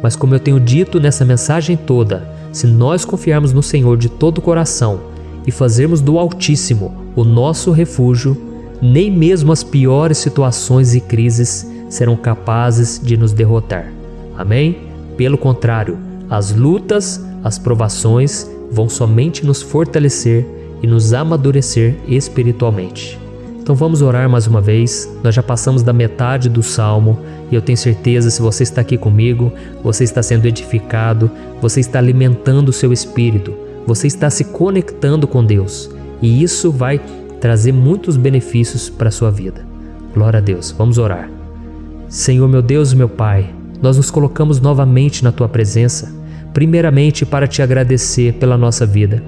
Mas como eu tenho dito nessa mensagem toda, se nós confiarmos no Senhor de todo o coração e fazermos do Altíssimo o nosso refúgio, nem mesmo as piores situações e crises serão capazes de nos derrotar. Amém? Pelo contrário, as lutas, as provações vão somente nos fortalecer e nos amadurecer espiritualmente. Então vamos orar mais uma vez. Nós já passamos da metade do Salmo e eu tenho certeza, se você está aqui comigo, você está sendo edificado, você está alimentando o seu espírito, você está se conectando com Deus e isso vai trazer muitos benefícios para a sua vida. Glória a Deus. Vamos orar. Senhor, meu Deus e meu Pai, nós nos colocamos novamente na Tua presença, primeiramente para Te agradecer pela nossa vida.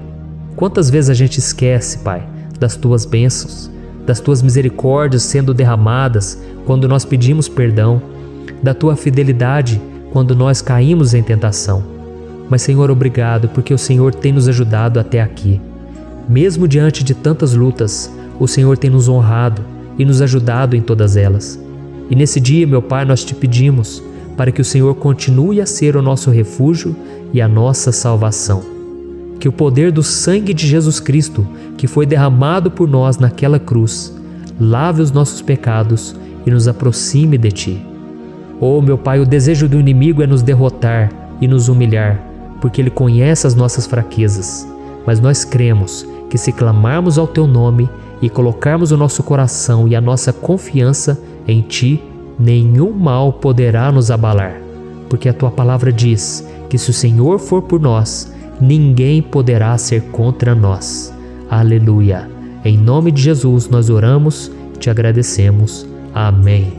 Quantas vezes a gente esquece, Pai, das Tuas bênçãos, das Tuas misericórdias sendo derramadas quando nós pedimos perdão, da Tua fidelidade quando nós caímos em tentação. Mas, Senhor, obrigado, porque o Senhor tem nos ajudado até aqui. Mesmo diante de tantas lutas, o Senhor tem nos honrado e nos ajudado em todas elas. E nesse dia, meu Pai, nós Te pedimos para que o Senhor continue a ser o nosso refúgio e a nossa salvação. Que o poder do sangue de Jesus Cristo, que foi derramado por nós naquela cruz, lave os nossos pecados e nos aproxime de Ti. Oh, meu Pai, o desejo do inimigo é nos derrotar e nos humilhar, porque ele conhece as nossas fraquezas. Mas nós cremos que se clamarmos ao Teu nome e colocarmos o nosso coração e a nossa confiança em Ti, nenhum mal poderá nos abalar, porque a Tua palavra diz que se o Senhor for por nós, ninguém poderá ser contra nós. Aleluia! Em nome de Jesus nós oramos, Te agradecemos. Amém.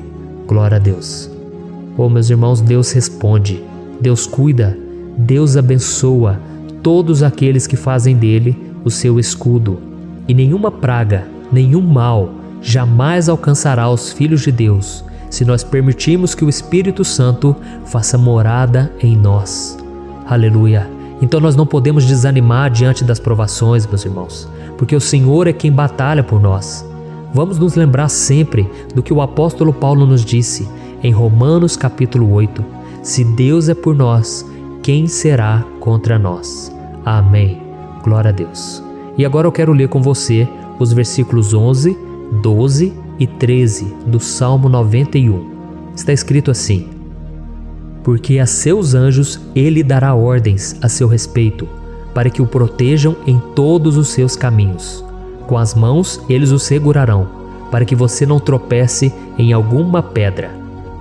Glória a Deus. Oh, meus irmãos, Deus responde, Deus cuida, Deus abençoa todos aqueles que fazem dele o seu escudo. E nenhuma praga, nenhum mal jamais alcançará os filhos de Deus, se nós permitirmos que o Espírito Santo faça morada em nós. Aleluia! Então nós não podemos desanimar diante das provações, meus irmãos, porque o Senhor é quem batalha por nós. Vamos nos lembrar sempre do que o apóstolo Paulo nos disse em Romanos capítulo 8. Se Deus é por nós, quem será contra nós? Amém. Glória a Deus. E agora eu quero ler com você os versículos 11, 12 e 13 do Salmo 91. Está escrito assim: porque a seus anjos ele dará ordens a seu respeito, para que o protejam em todos os seus caminhos. Com as mãos eles o segurarão, para que você não tropece em alguma pedra.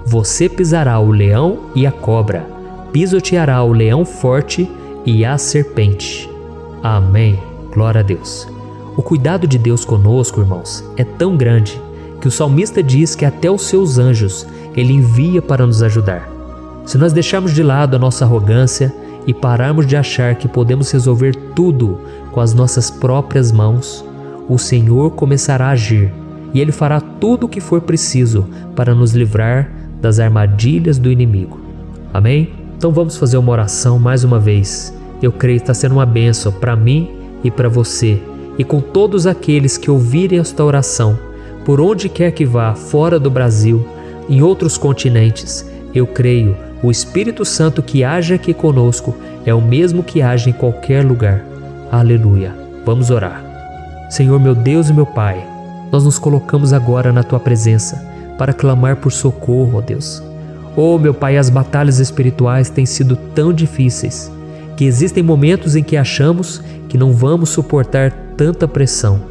Você pisará o leão e a cobra, pisoteará o leão forte e a serpente. Amém. Glória a Deus. O cuidado de Deus conosco, irmãos, é tão grande que o salmista diz que até os seus anjos ele envia para nos ajudar. Se nós deixarmos de lado a nossa arrogância e pararmos de achar que podemos resolver tudo com as nossas próprias mãos, o Senhor começará a agir e Ele fará tudo o que for preciso para nos livrar das armadilhas do inimigo. Amém? Então vamos fazer uma oração mais uma vez. Eu creio que está sendo uma bênção para mim e para você, e com todos aqueles que ouvirem esta oração, por onde quer que vá, fora do Brasil, em outros continentes. Eu creio, o Espírito Santo que age aqui conosco é o mesmo que age em qualquer lugar. Aleluia. Vamos orar. Senhor, meu Deus e meu Pai, nós nos colocamos agora na Tua presença para clamar por socorro, ó Deus. Oh, meu Pai, as batalhas espirituais têm sido tão difíceis que existem momentos em que achamos que não vamos suportar tanta pressão.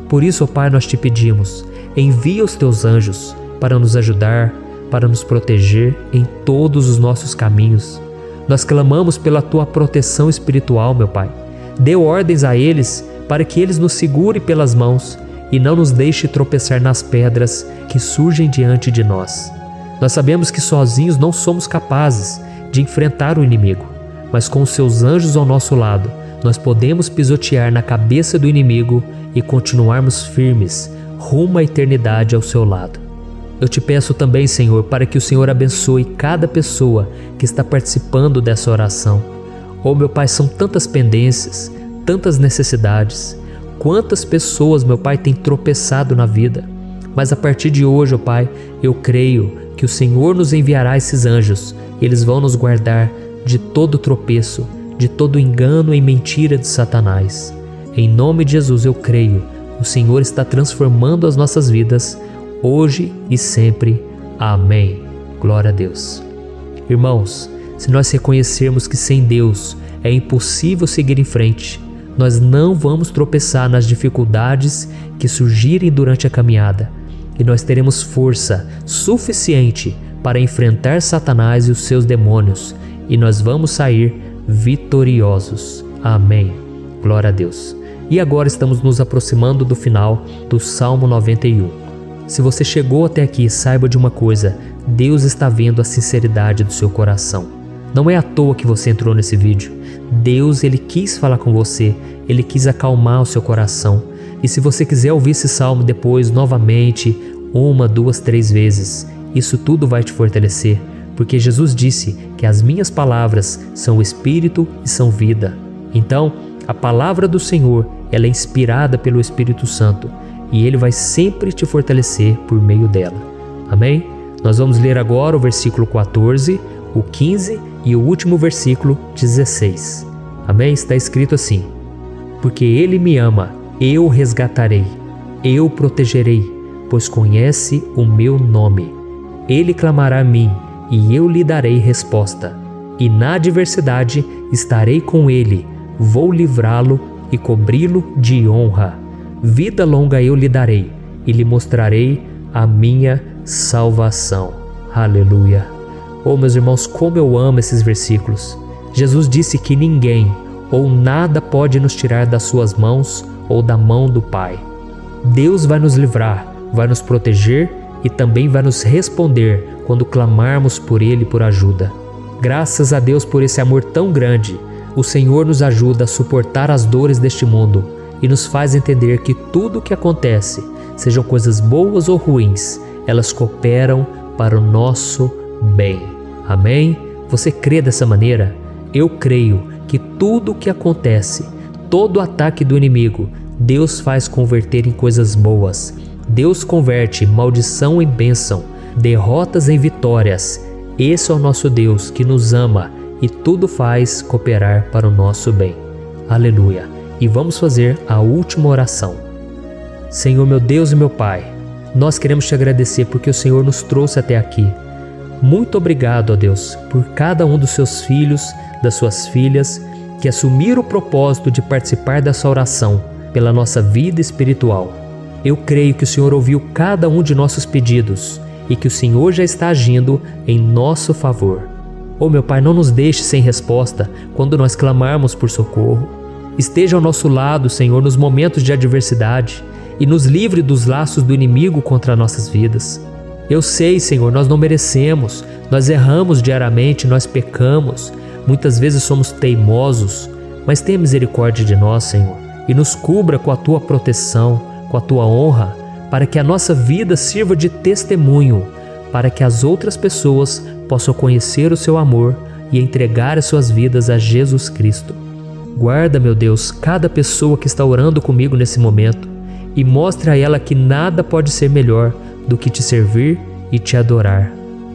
Por isso, ó Pai, nós Te pedimos, envia os Teus anjos para nos ajudar, para nos proteger em todos os nossos caminhos. Nós clamamos pela Tua proteção espiritual, meu Pai. Dê ordens a eles para que eles nos segurem pelas mãos e não nos deixe tropeçar nas pedras que surgem diante de nós. Nós sabemos que sozinhos não somos capazes de enfrentar o inimigo, mas com os Seus anjos ao nosso lado, nós podemos pisotear na cabeça do inimigo e continuarmos firmes rumo à eternidade ao Seu lado. Eu Te peço também, Senhor, para que o Senhor abençoe cada pessoa que está participando dessa oração. Oh, meu Pai, são tantas pendências, tantas necessidades. Quantas pessoas, meu Pai, têm tropeçado na vida. Mas a partir de hoje, ó Pai, eu creio que o Senhor nos enviará esses anjos. Eles vão nos guardar de todo tropeço, de todo engano e mentira de Satanás. Em nome de Jesus eu creio, o Senhor está transformando as nossas vidas, hoje e sempre. Amém. Glória a Deus. Irmãos, se nós reconhecermos que sem Deus é impossível seguir em frente, nós não vamos tropeçar nas dificuldades que surgirem durante a caminhada e nós teremos força suficiente para enfrentar Satanás e os seus demônios e nós vamos sair vitoriosos. Amém. Glória a Deus. E agora estamos nos aproximando do final do Salmo 91. Se você chegou até aqui, saiba de uma coisa: Deus está vendo a sinceridade do seu coração. Não é à toa que você entrou nesse vídeo. Deus, Ele quis falar com você, Ele quis acalmar o seu coração. E se você quiser ouvir esse salmo depois, novamente, 1, 2, 3 vezes, isso tudo vai te fortalecer, porque Jesus disse que as minhas palavras são espírito e são vida. Então, a palavra do Senhor, ela é inspirada pelo Espírito Santo e Ele vai sempre te fortalecer por meio dela. Amém? Nós vamos ler agora o versículo 14, o 15 e o último versículo 16. Amém? Está escrito assim: porque Ele me ama, eu o resgatarei, eu o protegerei, pois conhece o meu nome. Ele clamará a mim e eu lhe darei resposta. E na adversidade estarei com ele, vou livrá-lo e cobri-lo de honra. Vida longa eu lhe darei e lhe mostrarei a minha salvação. Aleluia. Oh, meus irmãos, como eu amo esses versículos. Jesus disse que ninguém ou nada pode nos tirar das suas mãos ou da mão do Pai. Deus vai nos livrar, vai nos proteger e também vai nos responder quando clamarmos por Ele por ajuda. Graças a Deus por esse amor tão grande. O Senhor nos ajuda a suportar as dores deste mundo e nos faz entender que tudo o que acontece, sejam coisas boas ou ruins, elas cooperam para o nosso bem. Amém? Você crê dessa maneira? Eu creio que tudo o que acontece, todo ataque do inimigo, Deus faz converter em coisas boas. Deus converte maldição em bênção, derrotas em vitórias. Esse é o nosso Deus que nos ama e tudo faz cooperar para o nosso bem. Aleluia. E vamos fazer a última oração. Senhor, meu Deus e meu Pai, nós queremos te agradecer porque o Senhor nos trouxe até aqui. Muito obrigado, ó Deus, por cada um dos seus filhos, das suas filhas, que assumiram o propósito de participar dessa oração pela nossa vida espiritual. Eu creio que o Senhor ouviu cada um de nossos pedidos e que o Senhor já está agindo em nosso favor. Oh, meu Pai, não nos deixe sem resposta quando nós clamarmos por socorro. Esteja ao nosso lado, Senhor, nos momentos de adversidade e nos livre dos laços do inimigo contra nossas vidas. Eu sei, Senhor, nós não merecemos, nós erramos diariamente, nós pecamos, muitas vezes somos teimosos, mas tenha misericórdia de nós, Senhor, e nos cubra com a Tua proteção, com a Tua honra, para que a nossa vida sirva de testemunho, para que as outras pessoas possam conhecer o Seu amor e entregar as suas vidas a Jesus Cristo. Guarda, meu Deus, cada pessoa que está orando comigo nesse momento e mostre a ela que nada pode ser melhor do que te servir e te adorar.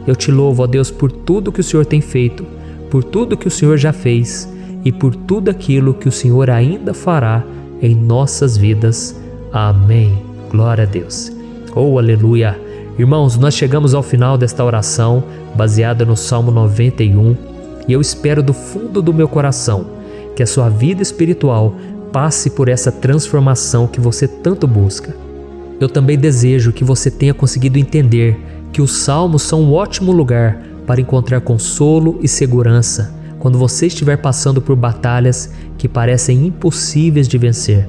Eu te louvo, ó Deus, por tudo que o Senhor tem feito, por tudo que o Senhor já fez e por tudo aquilo que o Senhor ainda fará em nossas vidas. Amém. Glória a Deus. Oh, aleluia. Irmãos, nós chegamos ao final desta oração baseada no Salmo 91 e eu espero do fundo do meu coração que a sua vida espiritual passe por essa transformação que você tanto busca. Eu também desejo que você tenha conseguido entender que os salmos são um ótimo lugar para encontrar consolo e segurança quando você estiver passando por batalhas que parecem impossíveis de vencer.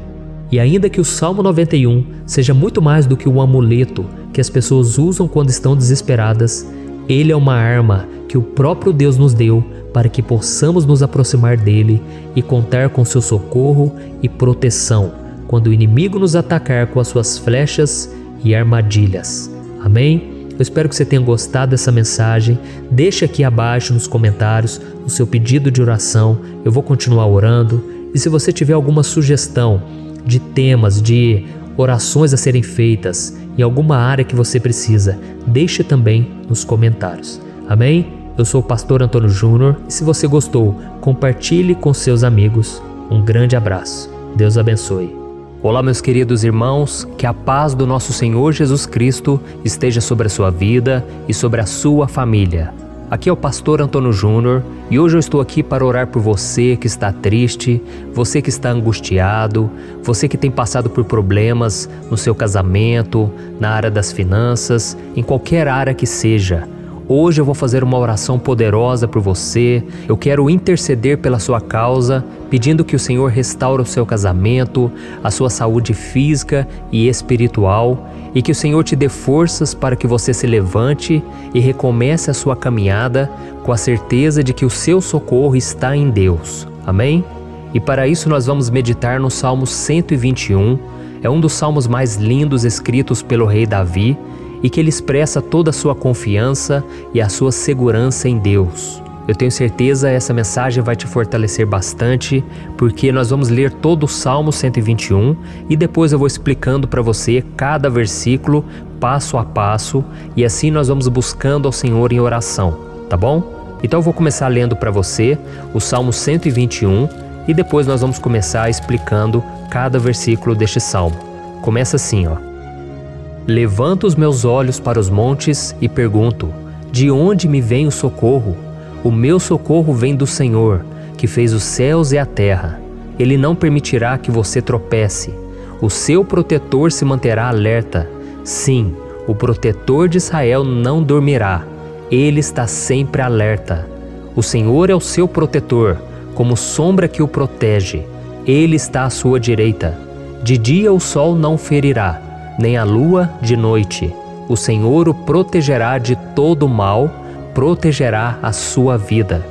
E ainda que o Salmo 91 seja muito mais do que um amuleto que as pessoas usam quando estão desesperadas, ele é uma arma que o próprio Deus nos deu para que possamos nos aproximar dele e contar com seu socorro e proteção quando o inimigo nos atacar com as suas flechas e armadilhas. Amém? Eu espero que você tenha gostado dessa mensagem. Deixe aqui abaixo nos comentários o seu pedido de oração. Eu vou continuar orando. E se você tiver alguma sugestão de temas, de orações a serem feitas em alguma área que você precisa, deixe também nos comentários. Amém? Eu sou o pastor Antônio Júnior e se você gostou, compartilhe com seus amigos. Um grande abraço. Deus abençoe. Olá, meus queridos irmãos, que a paz do nosso Senhor Jesus Cristo esteja sobre a sua vida e sobre a sua família. Aqui é o pastor Antônio Júnior e hoje eu estou aqui para orar por você que está triste, você que está angustiado, você que tem passado por problemas no seu casamento, na área das finanças, em qualquer área que seja. Hoje eu vou fazer uma oração poderosa por você. Eu quero interceder pela sua causa, pedindo que o Senhor restaure o seu casamento, a sua saúde física e espiritual, e que o Senhor te dê forças para que você se levante e recomece a sua caminhada com a certeza de que o seu socorro está em Deus. Amém? E para isso nós vamos meditar no Salmo 121. É um dos salmos mais lindos escritos pelo rei Davi, e que ele expressa toda a sua confiança e a sua segurança em Deus. Eu tenho certeza que essa mensagem vai te fortalecer bastante, porque nós vamos ler todo o Salmo 121 e depois eu vou explicando para você cada versículo, passo a passo, e assim nós vamos buscando ao Senhor em oração, tá bom? Então eu vou começar lendo para você o Salmo 121 e depois nós vamos começar explicando cada versículo deste salmo. Começa assim, ó. Levanto os meus olhos para os montes e pergunto: de onde me vem o socorro? O meu socorro vem do Senhor, que fez os céus e a terra. Ele não permitirá que você tropece. O seu protetor se manterá alerta. Sim, o protetor de Israel não dormirá. Ele está sempre alerta. O Senhor é o seu protetor, como sombra que o protege. Ele está à sua direita. De dia o sol não ferirá, nem a lua de noite. O Senhor o protegerá de todo mal, protegerá a sua vida.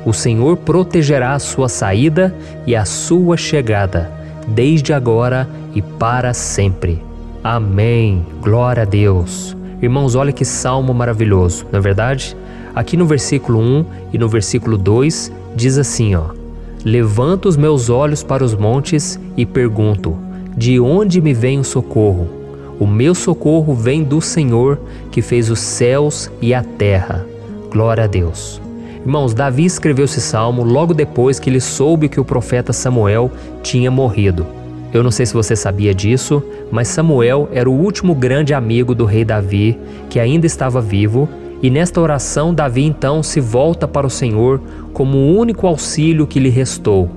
O Senhor protegerá a sua saída e a sua chegada, desde agora e para sempre. Amém. Glória a Deus. Irmãos, olha que salmo maravilhoso, não é verdade? Aqui no versículo 1 e no versículo 2 diz assim, ó: Levanto os meus olhos para os montes e pergunto: de onde me vem o socorro? O meu socorro vem do Senhor, que fez os céus e a terra. Glória a Deus. Irmãos, Davi escreveu esse salmo logo depois que ele soube que o profeta Samuel tinha morrido. Eu não sei se você sabia disso, mas Samuel era o último grande amigo do rei Davi, que ainda estava vivo, e nesta oração Davi então se volta para o Senhor como o único auxílio que lhe restou.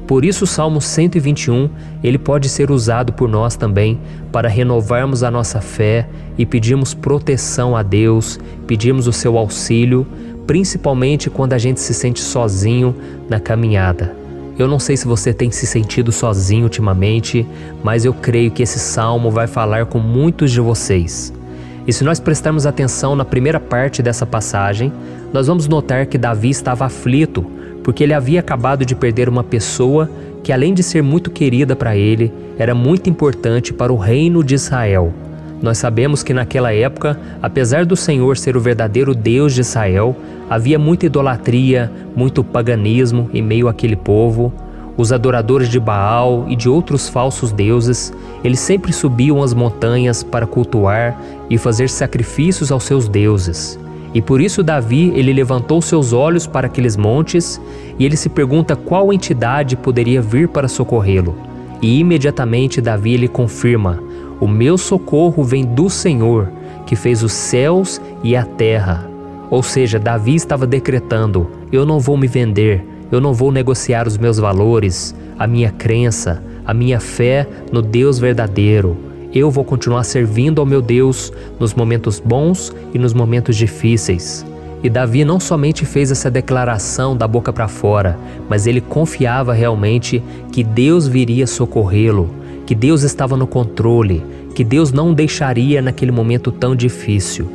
Por isso o Salmo 121, ele pode ser usado por nós também para renovarmos a nossa fé e pedirmos proteção a Deus, pedirmos o seu auxílio, principalmente quando a gente se sente sozinho na caminhada. Eu não sei se você tem se sentido sozinho ultimamente, mas eu creio que esse salmo vai falar com muitos de vocês. E se nós prestarmos atenção na primeira parte dessa passagem, nós vamos notar que Davi estava aflito, porque ele havia acabado de perder uma pessoa que, além de ser muito querida para ele, era muito importante para o reino de Israel. Nós sabemos que naquela época, apesar do Senhor ser o verdadeiro Deus de Israel, havia muita idolatria, muito paganismo em meio àquele povo. Os adoradores de Baal e de outros falsos deuses, eles sempre subiam as montanhas para cultuar e fazer sacrifícios aos seus deuses. E por isso Davi, ele levantou seus olhos para aqueles montes e ele se pergunta qual entidade poderia vir para socorrê-lo. E imediatamente Davi, ele confirma: o meu socorro vem do Senhor, que fez os céus e a terra. Ou seja, Davi estava decretando: eu não vou me vender, eu não vou negociar os meus valores, a minha crença, a minha fé no Deus verdadeiro. Eu vou continuar servindo ao meu Deus nos momentos bons e nos momentos difíceis. E Davi não somente fez essa declaração da boca para fora, mas ele confiava realmente que Deus viria socorrê-lo, que Deus estava no controle, que Deus não o deixaria naquele momento tão difícil.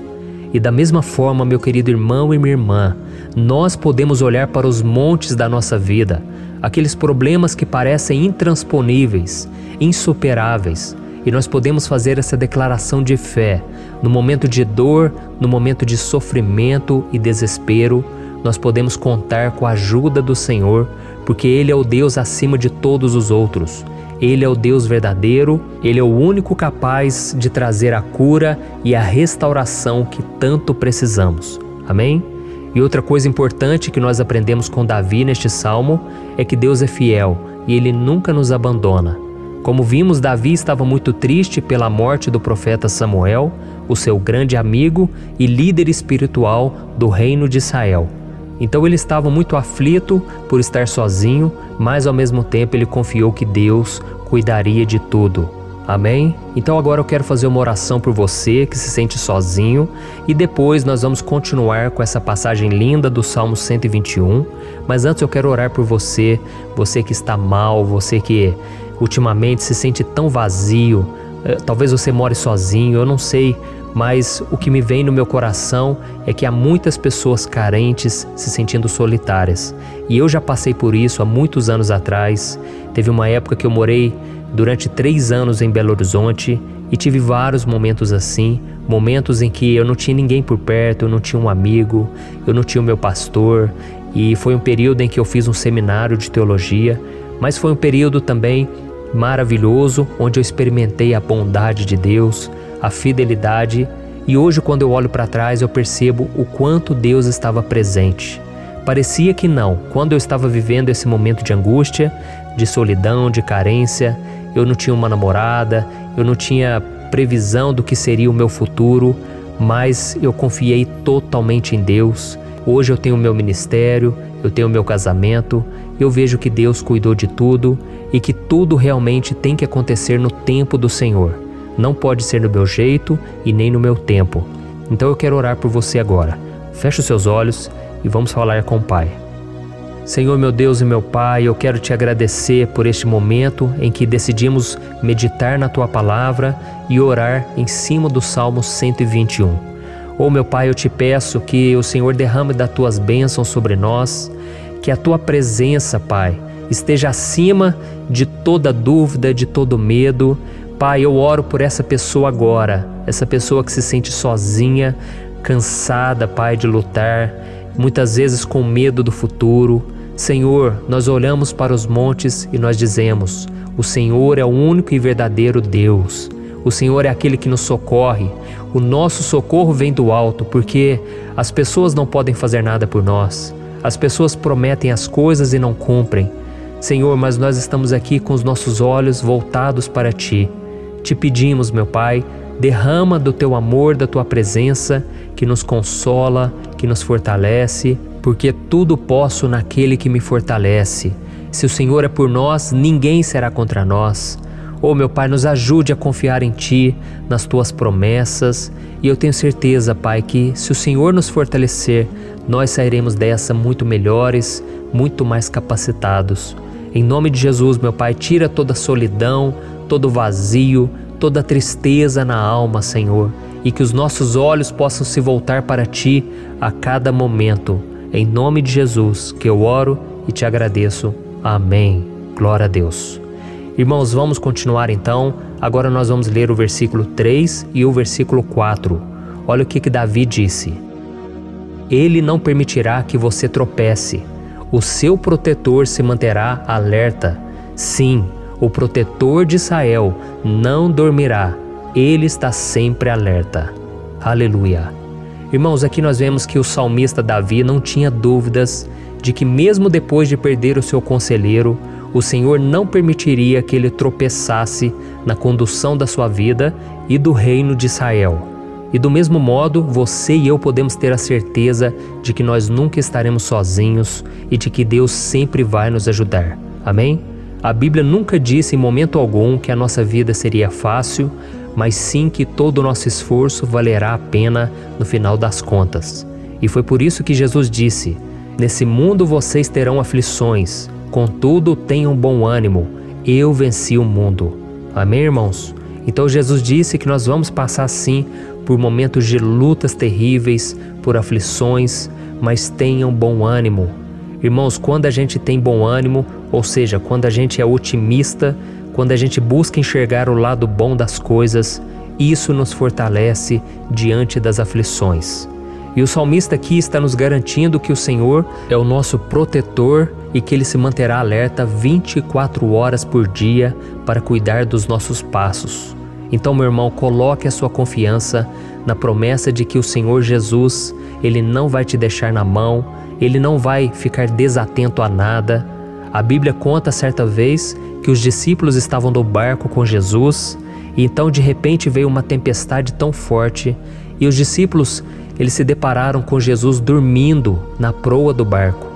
E da mesma forma, meu querido irmão e minha irmã, nós podemos olhar para os montes da nossa vida, aqueles problemas que parecem intransponíveis, insuperáveis, e nós podemos fazer essa declaração de fé. No momento de dor, no momento de sofrimento e desespero, nós podemos contar com a ajuda do Senhor, porque Ele é o Deus acima de todos os outros. Ele é o Deus verdadeiro, Ele é o único capaz de trazer a cura e a restauração que tanto precisamos. Amém? E outra coisa importante que nós aprendemos com Davi neste salmo é que Deus é fiel e Ele nunca nos abandona. Como vimos, Davi estava muito triste pela morte do profeta Samuel. o seu grande amigo e líder espiritual do reino de Israel. Então ele estava muito aflito por estar sozinho, mas ao mesmo tempo ele confiou que Deus cuidaria de tudo. Amém? Então agora eu quero fazer uma oração por você que se sente sozinho e depois nós vamos continuar com essa passagem linda do Salmo 121. Mas antes eu quero orar por você, você que está mal, você que ultimamente se sente tão vazio, talvez você more sozinho, eu não sei, mas o que me vem no meu coração é que há muitas pessoas carentes se sentindo solitárias. E eu já passei por isso há muitos anos atrás. Teve uma época que eu morei durante 3 anos em Belo Horizonte e tive vários momentos assim, momentos em que eu não tinha ninguém por perto, eu não tinha um amigo, eu não tinha o meu pastor, e foi um período em que eu fiz um seminário de teologia, mas foi um período também maravilhoso, onde eu experimentei a bondade de Deus, a fidelidade, e hoje quando eu olho para trás eu percebo o quanto Deus estava presente. Parecia que não, quando eu estava vivendo esse momento de angústia, de solidão, de carência, eu não tinha uma namorada, eu não tinha previsão do que seria o meu futuro, mas eu confiei totalmente em Deus. Hoje eu tenho o meu ministério, eu tenho o meu casamento, eu vejo que Deus cuidou de tudo e que tudo realmente tem que acontecer no tempo do Senhor. Não pode ser no meu jeito e nem no meu tempo. Então eu quero orar por você agora. Feche os seus olhos e vamos falar com o Pai. Senhor, meu Deus e meu Pai, eu quero te agradecer por este momento em que decidimos meditar na Tua Palavra e orar em cima do Salmo 121. Meu Pai, eu te peço que o Senhor derrame das Tuas bênçãos sobre nós, que a Tua presença, Pai, esteja acima de toda dúvida, de todo medo. Pai, eu oro por essa pessoa agora, essa pessoa que se sente sozinha, cansada, Pai, de lutar, muitas vezes com medo do futuro. Senhor, nós olhamos para os montes e nós dizemos: o Senhor é o único e verdadeiro Deus. O Senhor é aquele que nos socorre. O nosso socorro vem do alto, porque as pessoas não podem fazer nada por nós. As pessoas prometem as coisas e não cumprem. Senhor, mas nós estamos aqui com os nossos olhos voltados para Ti. Te pedimos, meu Pai, derrama do Teu amor, da Tua presença, que nos consola, que nos fortalece, porque tudo posso naquele que me fortalece. Se o Senhor é por nós, ninguém será contra nós. Meu Pai, nos ajude a confiar em Ti, nas Tuas promessas, e eu tenho certeza, Pai, que se o Senhor nos fortalecer, nós sairemos dessa muito melhores, muito mais capacitados. Em nome de Jesus, meu Pai, tira toda a solidão, todo o vazio, toda a tristeza na alma, Senhor, e que os nossos olhos possam se voltar para Ti a cada momento. Em nome de Jesus que eu oro e te agradeço. Amém. Glória a Deus. Irmãos, vamos continuar então. Agora nós vamos ler o versículo 3 e o versículo 4. Olha o que Davi disse: Ele não permitirá que você tropece. O seu protetor se manterá alerta. Sim, o protetor de Israel não dormirá. Ele está sempre alerta. Aleluia. Irmãos, aqui nós vemos que o salmista Davi não tinha dúvidas de que mesmo depois de perder o seu conselheiro, o Senhor não permitiria que ele tropeçasse na condução da sua vida e do reino de Israel. E do mesmo modo, você e eu podemos ter a certeza de que nós nunca estaremos sozinhos e de que Deus sempre vai nos ajudar. Amém? A Bíblia nunca disse em momento algum que a nossa vida seria fácil, mas sim que todo o nosso esforço valerá a pena no final das contas. E foi por isso que Jesus disse: Nesse mundo vocês terão aflições, contudo tenham bom ânimo, eu venci o mundo. Amém, irmãos? Então Jesus disse que nós vamos passar sim por momentos de lutas terríveis, por aflições, mas tenham bom ânimo. Irmãos, quando a gente tem bom ânimo, ou seja, quando a gente é otimista, quando a gente busca enxergar o lado bom das coisas, isso nos fortalece diante das aflições. E o salmista aqui está nos garantindo que o Senhor é o nosso protetor e que Ele se manterá alerta 24 horas por dia para cuidar dos nossos passos. Então, meu irmão, coloque a sua confiança na promessa de que o Senhor Jesus, Ele não vai te deixar na mão, Ele não vai ficar desatento a nada. A Bíblia conta certa vez que os discípulos estavam no barco com Jesus E então de repente veio uma tempestade tão forte e os discípulos, eles se depararam com Jesus dormindo na proa do barco.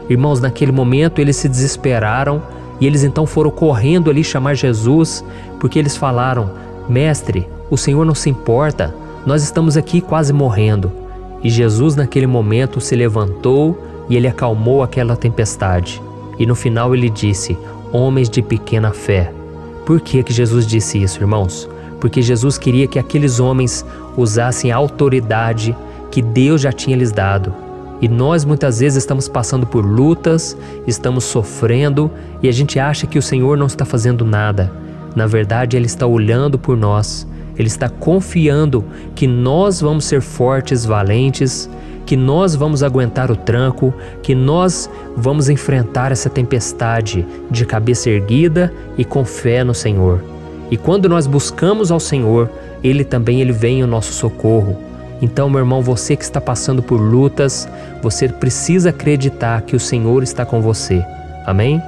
Irmãos, naquele momento eles se desesperaram e eles então foram correndo ali chamar Jesus, porque eles falaram: Mestre, o Senhor não se importa, nós estamos aqui quase morrendo. E Jesus naquele momento se levantou e ele acalmou aquela tempestade. E no final ele disse: homens de pequena fé. Por que Jesus disse isso, irmãos? Porque Jesus queria que aqueles homens usassem a autoridade que Deus já tinha lhes dado. E nós muitas vezes estamos passando por lutas, estamos sofrendo e a gente acha que o Senhor não está fazendo nada. Na verdade, Ele está olhando por nós, Ele está confiando que nós vamos ser fortes, valentes, que nós vamos aguentar o tranco, que nós vamos enfrentar essa tempestade de cabeça erguida e com fé no Senhor. E quando nós buscamos ao Senhor, Ele vem ao nosso socorro. Então, meu irmão, você que está passando por lutas, você precisa acreditar que o Senhor está com você. Amém?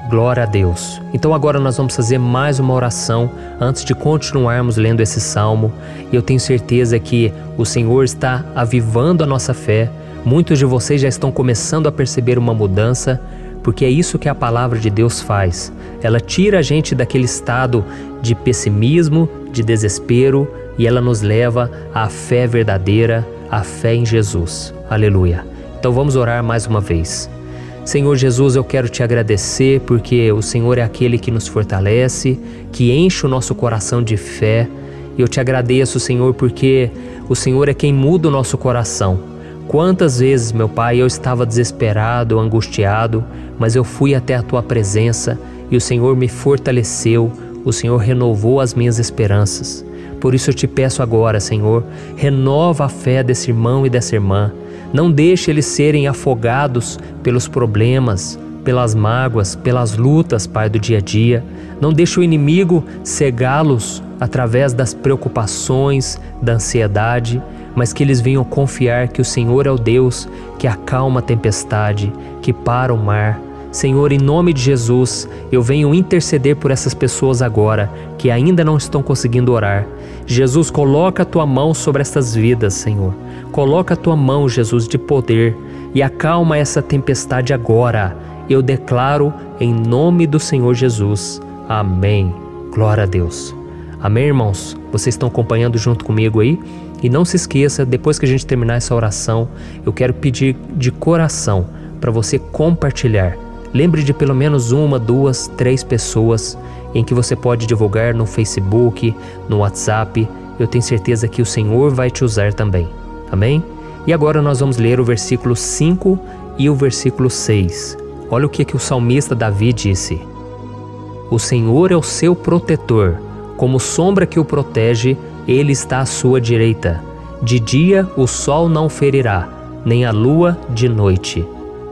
Glória a Deus. Então agora nós vamos fazer mais uma oração antes de continuarmos lendo esse salmo. E eu tenho certeza que o Senhor está avivando a nossa fé. Muitos de vocês já estão começando a perceber uma mudança, porque é isso que a palavra de Deus faz. Ela tira a gente daquele estado de pessimismo, de desespero, e ela nos leva à fé verdadeira, à fé em Jesus. Aleluia. Então vamos orar mais uma vez. Senhor Jesus, eu quero te agradecer porque o Senhor é aquele que nos fortalece, que enche o nosso coração de fé. E eu te agradeço, Senhor, porque o Senhor é quem muda o nosso coração. Quantas vezes, meu Pai, eu estava desesperado, angustiado, mas eu fui até a Tua presença e o Senhor me fortaleceu, o Senhor renovou as minhas esperanças. Por isso eu te peço agora, Senhor, renova a fé desse irmão e dessa irmã. Não deixe eles serem afogados pelos problemas, pelas mágoas, pelas lutas, Pai, do dia a dia. Não deixe o inimigo cegá-los através das preocupações, da ansiedade, mas que eles venham confiar que o Senhor é o Deus que acalma a tempestade, que para o mar. Senhor, em nome de Jesus, eu venho interceder por essas pessoas agora que ainda não estão conseguindo orar. Jesus, coloca a Tua mão sobre essas vidas, Senhor. Coloca a Tua mão, Jesus, de poder e acalma essa tempestade agora. Eu declaro em nome do Senhor Jesus. Amém. Glória a Deus. Amém, irmãos? Vocês estão acompanhando junto comigo aí? E não se esqueça, depois que a gente terminar essa oração, eu quero pedir de coração para você compartilhar. Lembre de pelo menos 1, 2, 3 pessoas em que você pode divulgar no Facebook, no WhatsApp. Eu tenho certeza que o Senhor vai te usar também. Amém? E agora nós vamos ler o versículo 5 e o versículo 6. Olha o que o salmista Davi disse. O Senhor é o seu protetor, como sombra que o protege, Ele está à sua direita. De dia o sol não ferirá, nem a lua de noite.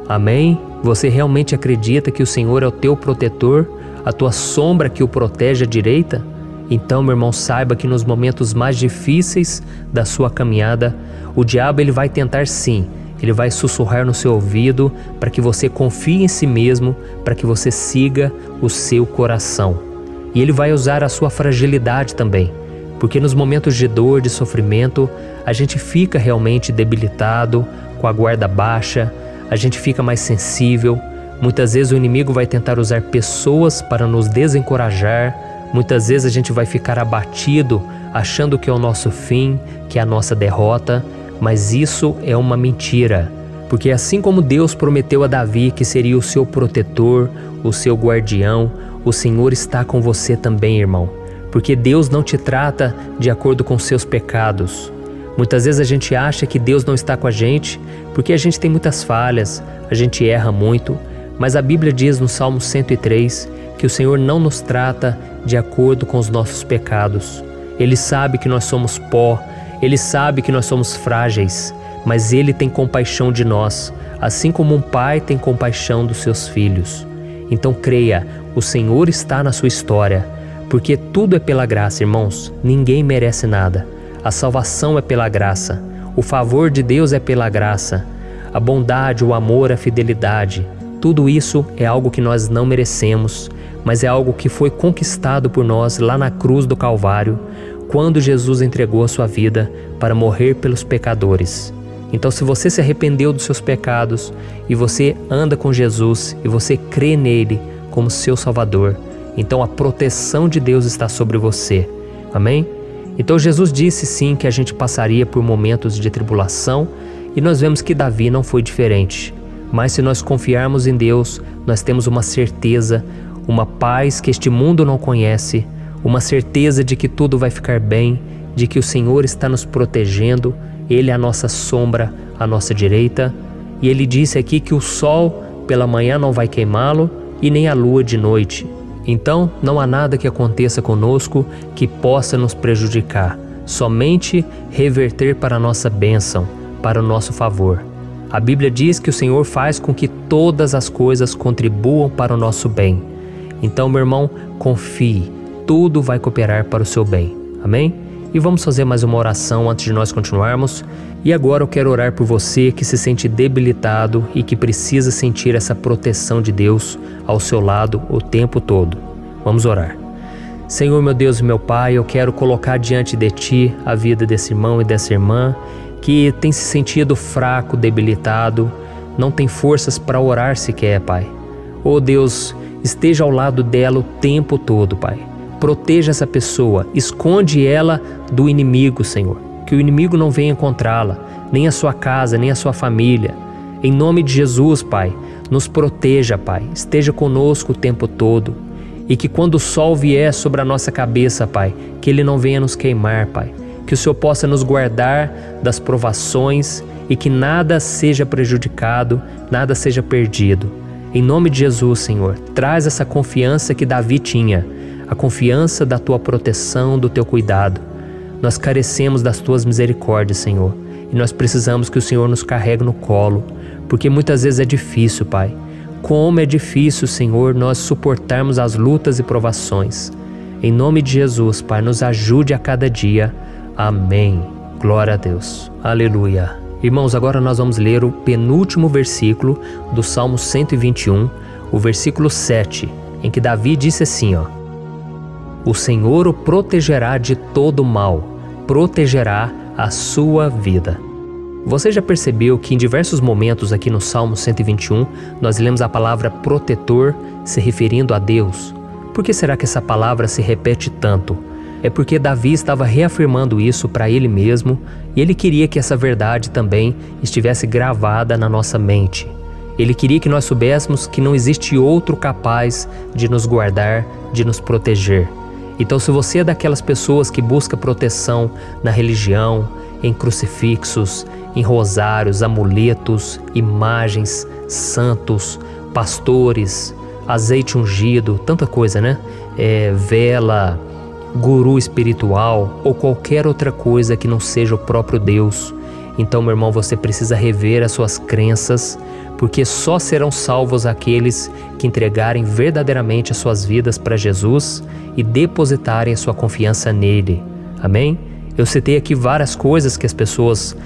Amém? Você realmente acredita que o Senhor é o teu protetor, a tua sombra que o protege à direita? Então, meu irmão, saiba que nos momentos mais difíceis da sua caminhada, o diabo ele vai tentar sim, ele vai sussurrar no seu ouvido para que você confie em si mesmo, para que você siga o seu coração. E ele vai usar a sua fragilidade também, porque nos momentos de dor, de sofrimento, a gente fica realmente debilitado, com a guarda baixa, a gente fica mais sensível. Muitas vezes o inimigo vai tentar usar pessoas para nos desencorajar. Muitas vezes a gente vai ficar abatido, achando que é o nosso fim, que é a nossa derrota. Mas isso é uma mentira. Porque assim como Deus prometeu a Davi que seria o seu protetor, o seu guardião, o Senhor está com você também, irmão. Porque Deus não te trata de acordo com seus pecados. Muitas vezes a gente acha que Deus não está com a gente porque a gente tem muitas falhas, a gente erra muito, mas a Bíblia diz no Salmo 103 que o Senhor não nos trata de acordo com os nossos pecados. Ele sabe que nós somos pó, Ele sabe que nós somos frágeis, mas Ele tem compaixão de nós, assim como um pai tem compaixão dos seus filhos. Então creia, o Senhor está na sua história, porque tudo é pela graça, irmãos, ninguém merece nada. A salvação é pela graça, o favor de Deus é pela graça, a bondade, o amor, a fidelidade, tudo isso é algo que nós não merecemos, mas é algo que foi conquistado por nós lá na cruz do Calvário, quando Jesus entregou a sua vida para morrer pelos pecadores. Então, se você se arrependeu dos seus pecados e você anda com Jesus e você crê nele como seu Salvador, então a proteção de Deus está sobre você. Amém? Então Jesus disse sim que a gente passaria por momentos de tribulação e nós vemos que Davi não foi diferente. Mas se nós confiarmos em Deus, nós temos uma certeza, uma paz que este mundo não conhece, uma certeza de que tudo vai ficar bem, de que o Senhor está nos protegendo, Ele é a nossa sombra, à nossa direita. E Ele disse aqui que o sol pela manhã não vai queimá-lo e nem a lua de noite. Então não há nada que aconteça conosco que possa nos prejudicar, somente reverter para a nossa bênção, para o nosso favor. A Bíblia diz que o Senhor faz com que todas as coisas contribuam para o nosso bem. Então, meu irmão, confie, tudo vai cooperar para o seu bem. Amém? E vamos fazer mais uma oração antes de nós continuarmos. E agora eu quero orar por você que se sente debilitado e que precisa sentir essa proteção de Deus ao seu lado o tempo todo. Vamos orar. Senhor, meu Deus e meu Pai, eu quero colocar diante de Ti a vida desse irmão e dessa irmã que tem se sentido fraco, debilitado, não tem forças para orar sequer, Pai. Oh Deus, esteja ao lado dela o tempo todo, Pai. Proteja essa pessoa, esconde ela do inimigo, Senhor. Que o inimigo não venha encontrá-la, nem a sua casa, nem a sua família. Em nome de Jesus, Pai, nos proteja, Pai. Esteja conosco o tempo todo. E que quando o sol vier sobre a nossa cabeça, Pai, que ele não venha nos queimar, Pai. Que o Senhor possa nos guardar das provações e que nada seja prejudicado, nada seja perdido. Em nome de Jesus, Senhor, traz essa confiança que Davi tinha, a confiança da Tua proteção, do Teu cuidado. Nós carecemos das Tuas misericórdias, Senhor, e nós precisamos que o Senhor nos carregue no colo, porque muitas vezes é difícil, Pai. Como é difícil, Senhor, nós suportarmos as lutas e provações. Em nome de Jesus, Pai, nos ajude a cada dia. Amém. Glória a Deus. Aleluia. Irmãos, agora nós vamos ler o penúltimo versículo do Salmo 121, o versículo 7, em que Davi disse assim, ó: O Senhor o protegerá de todo mal, protegerá a sua vida. Você já percebeu que em diversos momentos aqui no Salmo 121, nós lemos a palavra protetor se referindo a Deus? Por que será que essa palavra se repete tanto? É porque Davi estava reafirmando isso para ele mesmo e ele queria que essa verdade também estivesse gravada na nossa mente. Ele queria que nós soubéssemos que não existe outro capaz de nos guardar, de nos proteger. Então, se você é daquelas pessoas que busca proteção na religião, em crucifixos, em rosários, amuletos, imagens, santos, pastores, azeite ungido, tanta coisa, né? Vela, guru espiritual ou qualquer outra coisa que não seja o próprio Deus. Então, meu irmão, você precisa rever as suas crenças, porque só serão salvos aqueles que entregarem verdadeiramente as suas vidas para Jesus e depositarem a sua confiança nele. Amém? Eu citei aqui várias coisas que as pessoas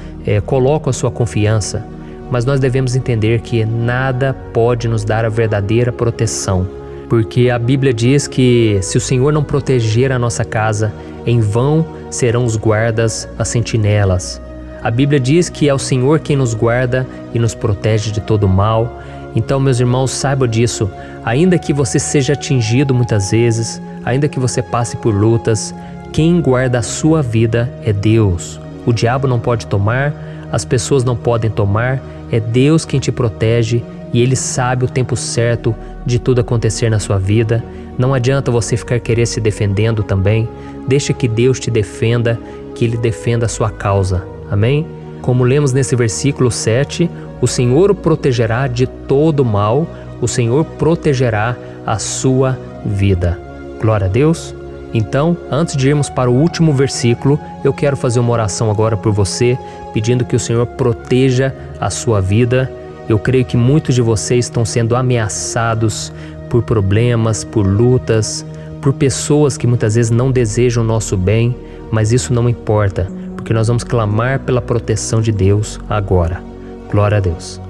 colocam a sua confiança, mas nós devemos entender que nada pode nos dar a verdadeira proteção. Porque a Bíblia diz que se o Senhor não proteger a nossa casa, em vão serão os guardas, as sentinelas. A Bíblia diz que é o Senhor quem nos guarda e nos protege de todo mal. Então, meus irmãos, saibam disso. Ainda que você seja atingido muitas vezes, ainda que você passe por lutas, quem guarda a sua vida é Deus. O diabo não pode tomar, as pessoas não podem tomar, é Deus quem te protege e Ele sabe o tempo certo de tudo acontecer na sua vida. Não adianta você ficar querer se defendendo também. Deixa que Deus te defenda, que Ele defenda a sua causa. Amém? Como lemos nesse versículo 7, o Senhor o protegerá de todo mal, o Senhor protegerá a sua vida. Glória a Deus. Então, antes de irmos para o último versículo, eu quero fazer uma oração agora por você, pedindo que o Senhor proteja a sua vida. Eu creio que muitos de vocês estão sendo ameaçados por problemas, por lutas, por pessoas que muitas vezes não desejam o nosso bem, mas isso não importa, porque nós vamos clamar pela proteção de Deus agora. Glória a Deus.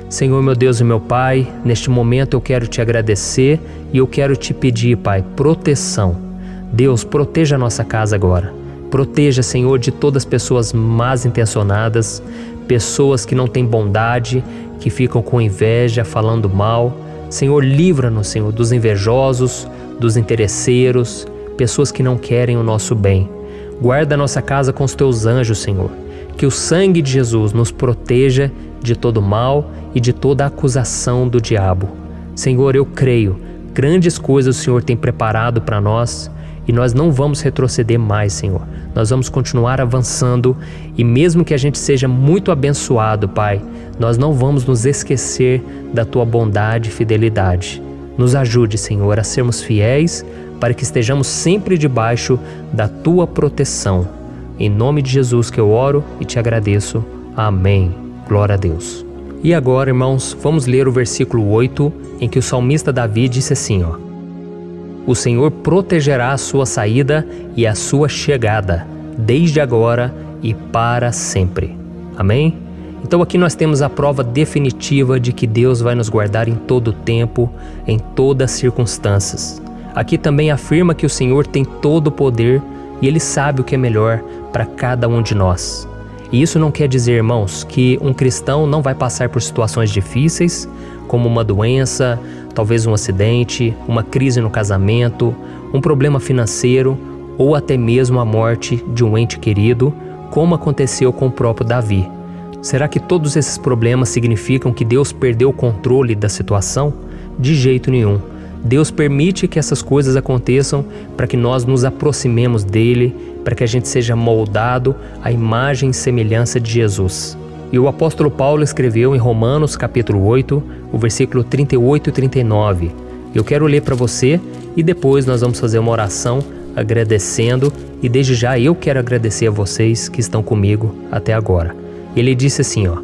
Senhor, meu Deus e meu Pai, neste momento eu quero te agradecer e eu quero te pedir, Pai, proteção. Deus, proteja a nossa casa agora. Proteja, Senhor, de todas as pessoas más intencionadas, pessoas que não têm bondade, que ficam com inveja, falando mal. Senhor, livra-nos, Senhor, dos invejosos, dos interesseiros, pessoas que não querem o nosso bem. Guarda a nossa casa com os teus anjos, Senhor. Que o sangue de Jesus nos proteja de todo mal e de toda acusação do diabo. Senhor, eu creio, grandes coisas o Senhor tem preparado para nós e nós não vamos retroceder mais, Senhor. Nós vamos continuar avançando e mesmo que a gente seja muito abençoado, Pai, nós não vamos nos esquecer da Tua bondade e fidelidade. Nos ajude, Senhor, a sermos fiéis para que estejamos sempre debaixo da Tua proteção. Em nome de Jesus que eu oro e te agradeço. Amém. Glória a Deus. E agora, irmãos, vamos ler o versículo 8, em que o salmista Davi disse assim, ó: O Senhor protegerá a sua saída e a sua chegada, desde agora e para sempre. Amém? Então aqui nós temos a prova definitiva de que Deus vai nos guardar em todo o tempo, em todas as circunstâncias. Aqui também afirma que o Senhor tem todo o poder e Ele sabe o que é melhor para cada um de nós. E isso não quer dizer, irmãos, que um cristão não vai passar por situações difíceis, como uma doença, talvez um acidente, uma crise no casamento, um problema financeiro ou até mesmo a morte de um ente querido, como aconteceu com o próprio Davi. Será que todos esses problemas significam que Deus perdeu o controle da situação? De jeito nenhum. Deus permite que essas coisas aconteçam para que nós nos aproximemos dele, para que a gente seja moldado à imagem e semelhança de Jesus. E o apóstolo Paulo escreveu em Romanos capítulo 8, o versículo 38 e 39. Eu quero ler para você e depois nós vamos fazer uma oração agradecendo, e desde já eu quero agradecer a vocês que estão comigo até agora. Ele disse assim, ó: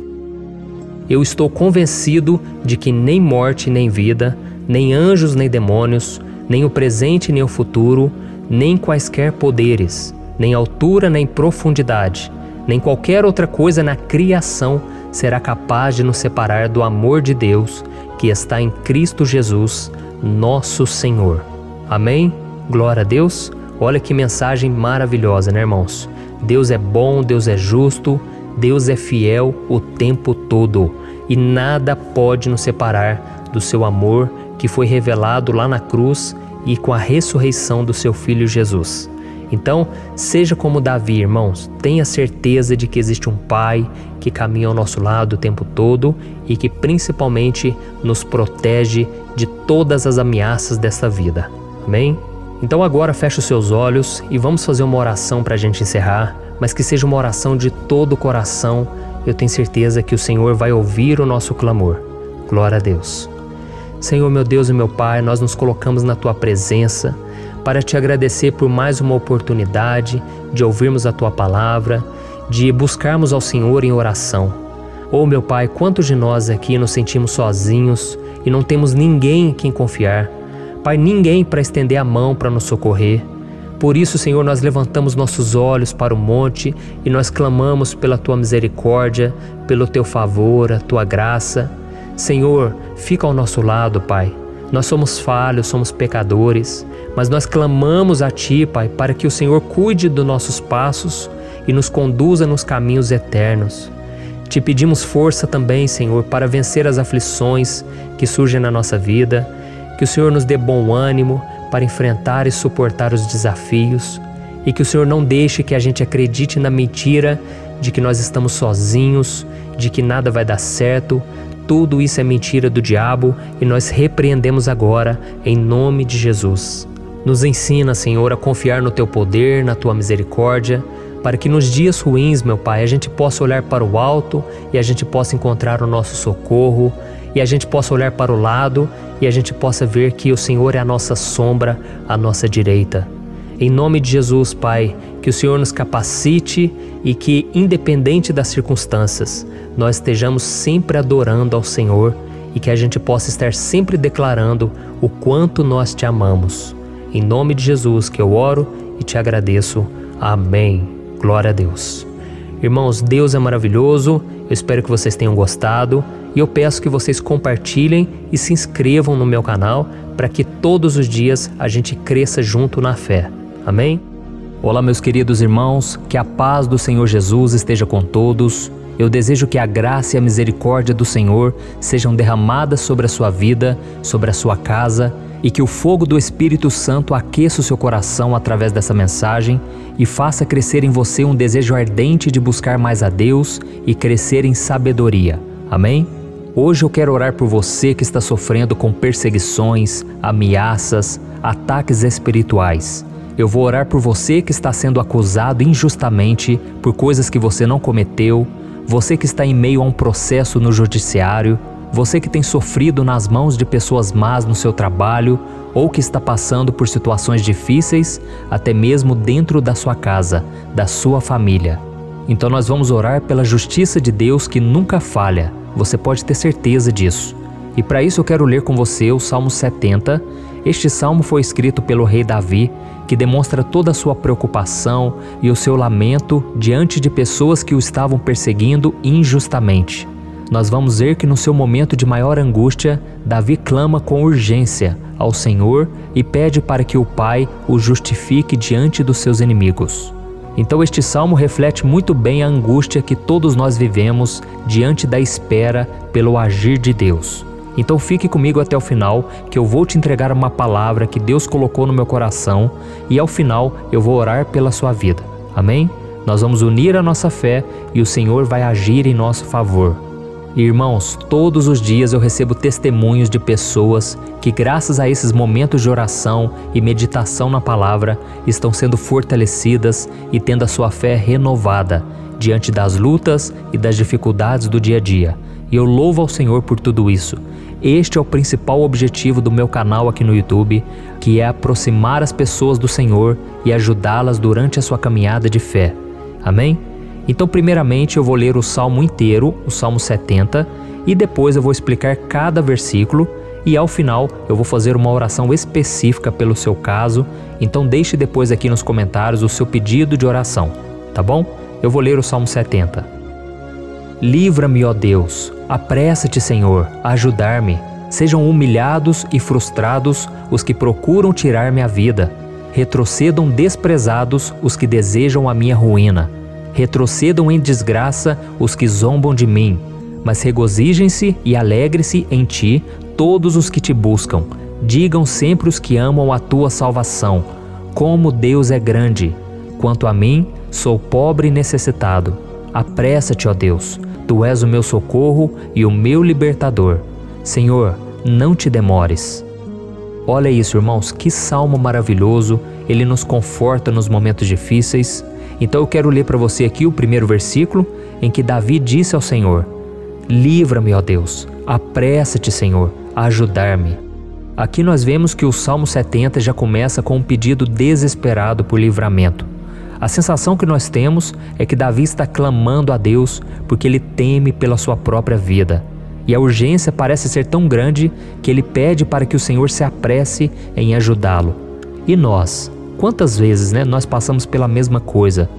Eu estou convencido de que nem morte nem vida, nem anjos nem demônios, nem o presente nem o futuro, nem quaisquer poderes, nem altura nem profundidade, nem qualquer outra coisa na criação será capaz de nos separar do amor de Deus que está em Cristo Jesus, nosso Senhor. Amém? Glória a Deus. Olha que mensagem maravilhosa, né, irmãos? Deus é bom, Deus é justo, Deus é fiel o tempo todo e nada pode nos separar do seu amor que foi revelado lá na cruz e com a ressurreição do seu Filho Jesus. Então, seja como Davi, irmãos, tenha certeza de que existe um Pai que caminha ao nosso lado o tempo todo e que principalmente nos protege de todas as ameaças desta vida. Amém? Então agora feche os seus olhos e vamos fazer uma oração para a gente encerrar, mas que seja uma oração de todo o coração. Eu tenho certeza que o Senhor vai ouvir o nosso clamor. Glória a Deus. Senhor, meu Deus e meu Pai, nós nos colocamos na Tua presença para Te agradecer por mais uma oportunidade de ouvirmos a Tua palavra, de buscarmos ao Senhor em oração. Oh, meu Pai, quantos de nós aqui nos sentimos sozinhos e não temos ninguém em quem confiar. Pai, ninguém para estender a mão para nos socorrer. Por isso, Senhor, nós levantamos nossos olhos para o monte e nós clamamos pela Tua misericórdia, pelo Teu favor, a Tua graça. Senhor, fica ao nosso lado, Pai. Nós somos falhos, somos pecadores, mas nós clamamos a Ti, Pai, para que o Senhor cuide dos nossos passos e nos conduza nos caminhos eternos. Te pedimos força também, Senhor, para vencer as aflições que surgem na nossa vida, que o Senhor nos dê bom ânimo para enfrentar e suportar os desafios e que o Senhor não deixe que a gente acredite na mentira de que nós estamos sozinhos, de que nada vai dar certo. Tudo isso é mentira do diabo e nós repreendemos agora em nome de Jesus. Nos ensina, Senhor, a confiar no Teu poder, na Tua misericórdia, para que nos dias ruins, meu Pai, a gente possa olhar para o alto e a gente possa encontrar o nosso socorro, e a gente possa olhar para o lado e a gente possa ver que o Senhor é a nossa sombra, a nossa direita. Em nome de Jesus, Pai, que o Senhor nos capacite e que, independente das circunstâncias, nós estejamos sempre adorando ao Senhor e que a gente possa estar sempre declarando o quanto nós Te amamos. Em nome de Jesus que eu oro e Te agradeço. Amém. Glória a Deus. Irmãos, Deus é maravilhoso Eu espero que vocês tenham gostado e eu peço que vocês compartilhem e se inscrevam no meu canal para que todos os dias a gente cresça junto na fé. Amém? Olá, meus queridos irmãos, que a paz do Senhor Jesus esteja com todos. Eu desejo que a graça e a misericórdia do Senhor sejam derramadas sobre a sua vida, sobre a sua casa, e que o fogo do Espírito Santo aqueça o seu coração através dessa mensagem e faça crescer em você um desejo ardente de buscar mais a Deus e crescer em sabedoria. Amém? Hoje eu quero orar por você que está sofrendo com perseguições, ameaças, ataques espirituais. Eu vou orar por você que está sendo acusado injustamente por coisas que você não cometeu, você que está em meio a um processo no judiciário, você que tem sofrido nas mãos de pessoas más no seu trabalho ou que está passando por situações difíceis, até mesmo dentro da sua casa, da sua família. Então nós vamos orar pela justiça de Deus que nunca falha, você pode ter certeza disso. E para isso eu quero ler com você o Salmo 70. Este salmo foi escrito pelo rei Davi, que demonstra toda a sua preocupação e o seu lamento diante de pessoas que o estavam perseguindo injustamente. Nós vamos ver que no seu momento de maior angústia, Davi clama com urgência ao Senhor e pede para que o Pai o justifique diante dos seus inimigos. Então este salmo reflete muito bem a angústia que todos nós vivemos diante da espera pelo agir de Deus. Então fique comigo até o final, que eu vou te entregar uma palavra que Deus colocou no meu coração e ao final eu vou orar pela sua vida. Amém? Nós vamos unir a nossa fé e o Senhor vai agir em nosso favor. Irmãos, todos os dias eu recebo testemunhos de pessoas que, graças a esses momentos de oração e meditação na palavra, estão sendo fortalecidas e tendo a sua fé renovada diante das lutas e das dificuldades do dia a dia. E eu louvo ao Senhor por tudo isso. Este é o principal objetivo do meu canal aqui no YouTube, que é aproximar as pessoas do Senhor e ajudá-las durante a sua caminhada de fé. Amém? Então, primeiramente, eu vou ler o Salmo inteiro, o Salmo 70, e depois eu vou explicar cada versículo e ao final eu vou fazer uma oração específica pelo seu caso. Então deixe depois aqui nos comentários o seu pedido de oração, tá bom? Eu vou ler o Salmo 70. Livra-me, ó Deus, apressa-te, Senhor, a ajudar-me. Sejam humilhados e frustrados os que procuram tirar-me a vida. Retrocedam desprezados os que desejam a minha ruína. Retrocedam em desgraça os que zombam de mim. Mas regozijem-se e alegre-se em ti todos os que te buscam. Digam sempre os que amam a tua salvação, como Deus é grande. Quanto a mim, sou pobre e necessitado. Apressa-te, ó Deus, tu és o meu socorro e o meu libertador. Senhor, não te demores. Olha isso, irmãos, que salmo maravilhoso, ele nos conforta nos momentos difíceis. Então eu quero ler para você aqui o primeiro versículo, em que Davi disse ao Senhor: livra-me, ó Deus, apressa-te, Senhor, a ajudar-me. Aqui nós vemos que o Salmo 70 já começa com um pedido desesperado por livramento. A sensação que nós temos é que Davi está clamando a Deus porque ele teme pela sua própria vida. E a urgência parece ser tão grande que ele pede para que o Senhor se apresse em ajudá-lo. E nós? Quantas vezes nós passamos pela mesma coisa?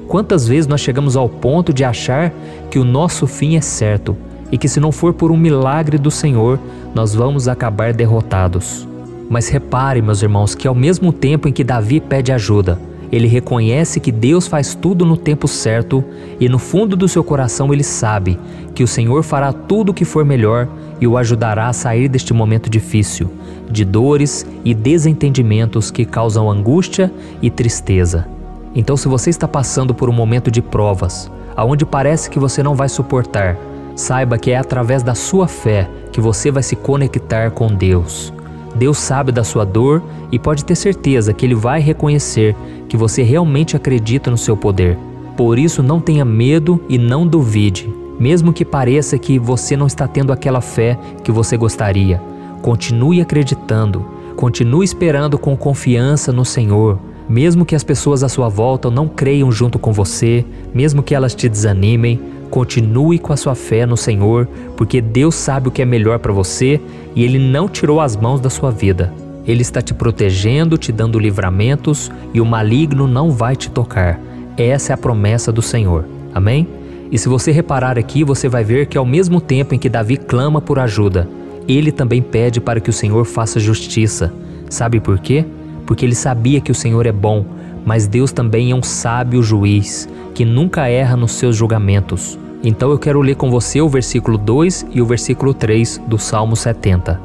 Quantas vezes nós chegamos ao ponto de achar que o nosso fim é certo e que se não for por um milagre do Senhor, nós vamos acabar derrotados? Mas repare, meus irmãos, que ao mesmo tempo em que Davi pede ajuda, ele reconhece que Deus faz tudo no tempo certo e no fundo do seu coração ele sabe que o Senhor fará tudo o que for melhor e o ajudará a sair deste momento difícil, de dores e desentendimentos que causam angústia e tristeza. Então, se você está passando por um momento de provas, aonde parece que você não vai suportar, saiba que é através da sua fé que você vai se conectar com Deus. Deus sabe da sua dor e pode ter certeza que Ele vai reconhecer que você realmente acredita no seu poder. Por isso, não tenha medo e não duvide, mesmo que pareça que você não está tendo aquela fé que você gostaria. Continue acreditando, continue esperando com confiança no Senhor. Mesmo que as pessoas à sua volta não creiam junto com você, mesmo que elas te desanimem, continue com a sua fé no Senhor, porque Deus sabe o que é melhor para você e Ele não tirou as mãos da sua vida. Ele está te protegendo, te dando livramentos e o maligno não vai te tocar. Essa é a promessa do Senhor. Amém? E se você reparar aqui, você vai ver que ao mesmo tempo em que Davi clama por ajuda, ele também pede para que o Senhor faça justiça. Sabe por quê? Porque ele sabia que o Senhor é bom, mas Deus também é um sábio juiz, que nunca erra nos seus julgamentos. Então eu quero ler com você o versículo 2 e o versículo 3 do Salmo 70.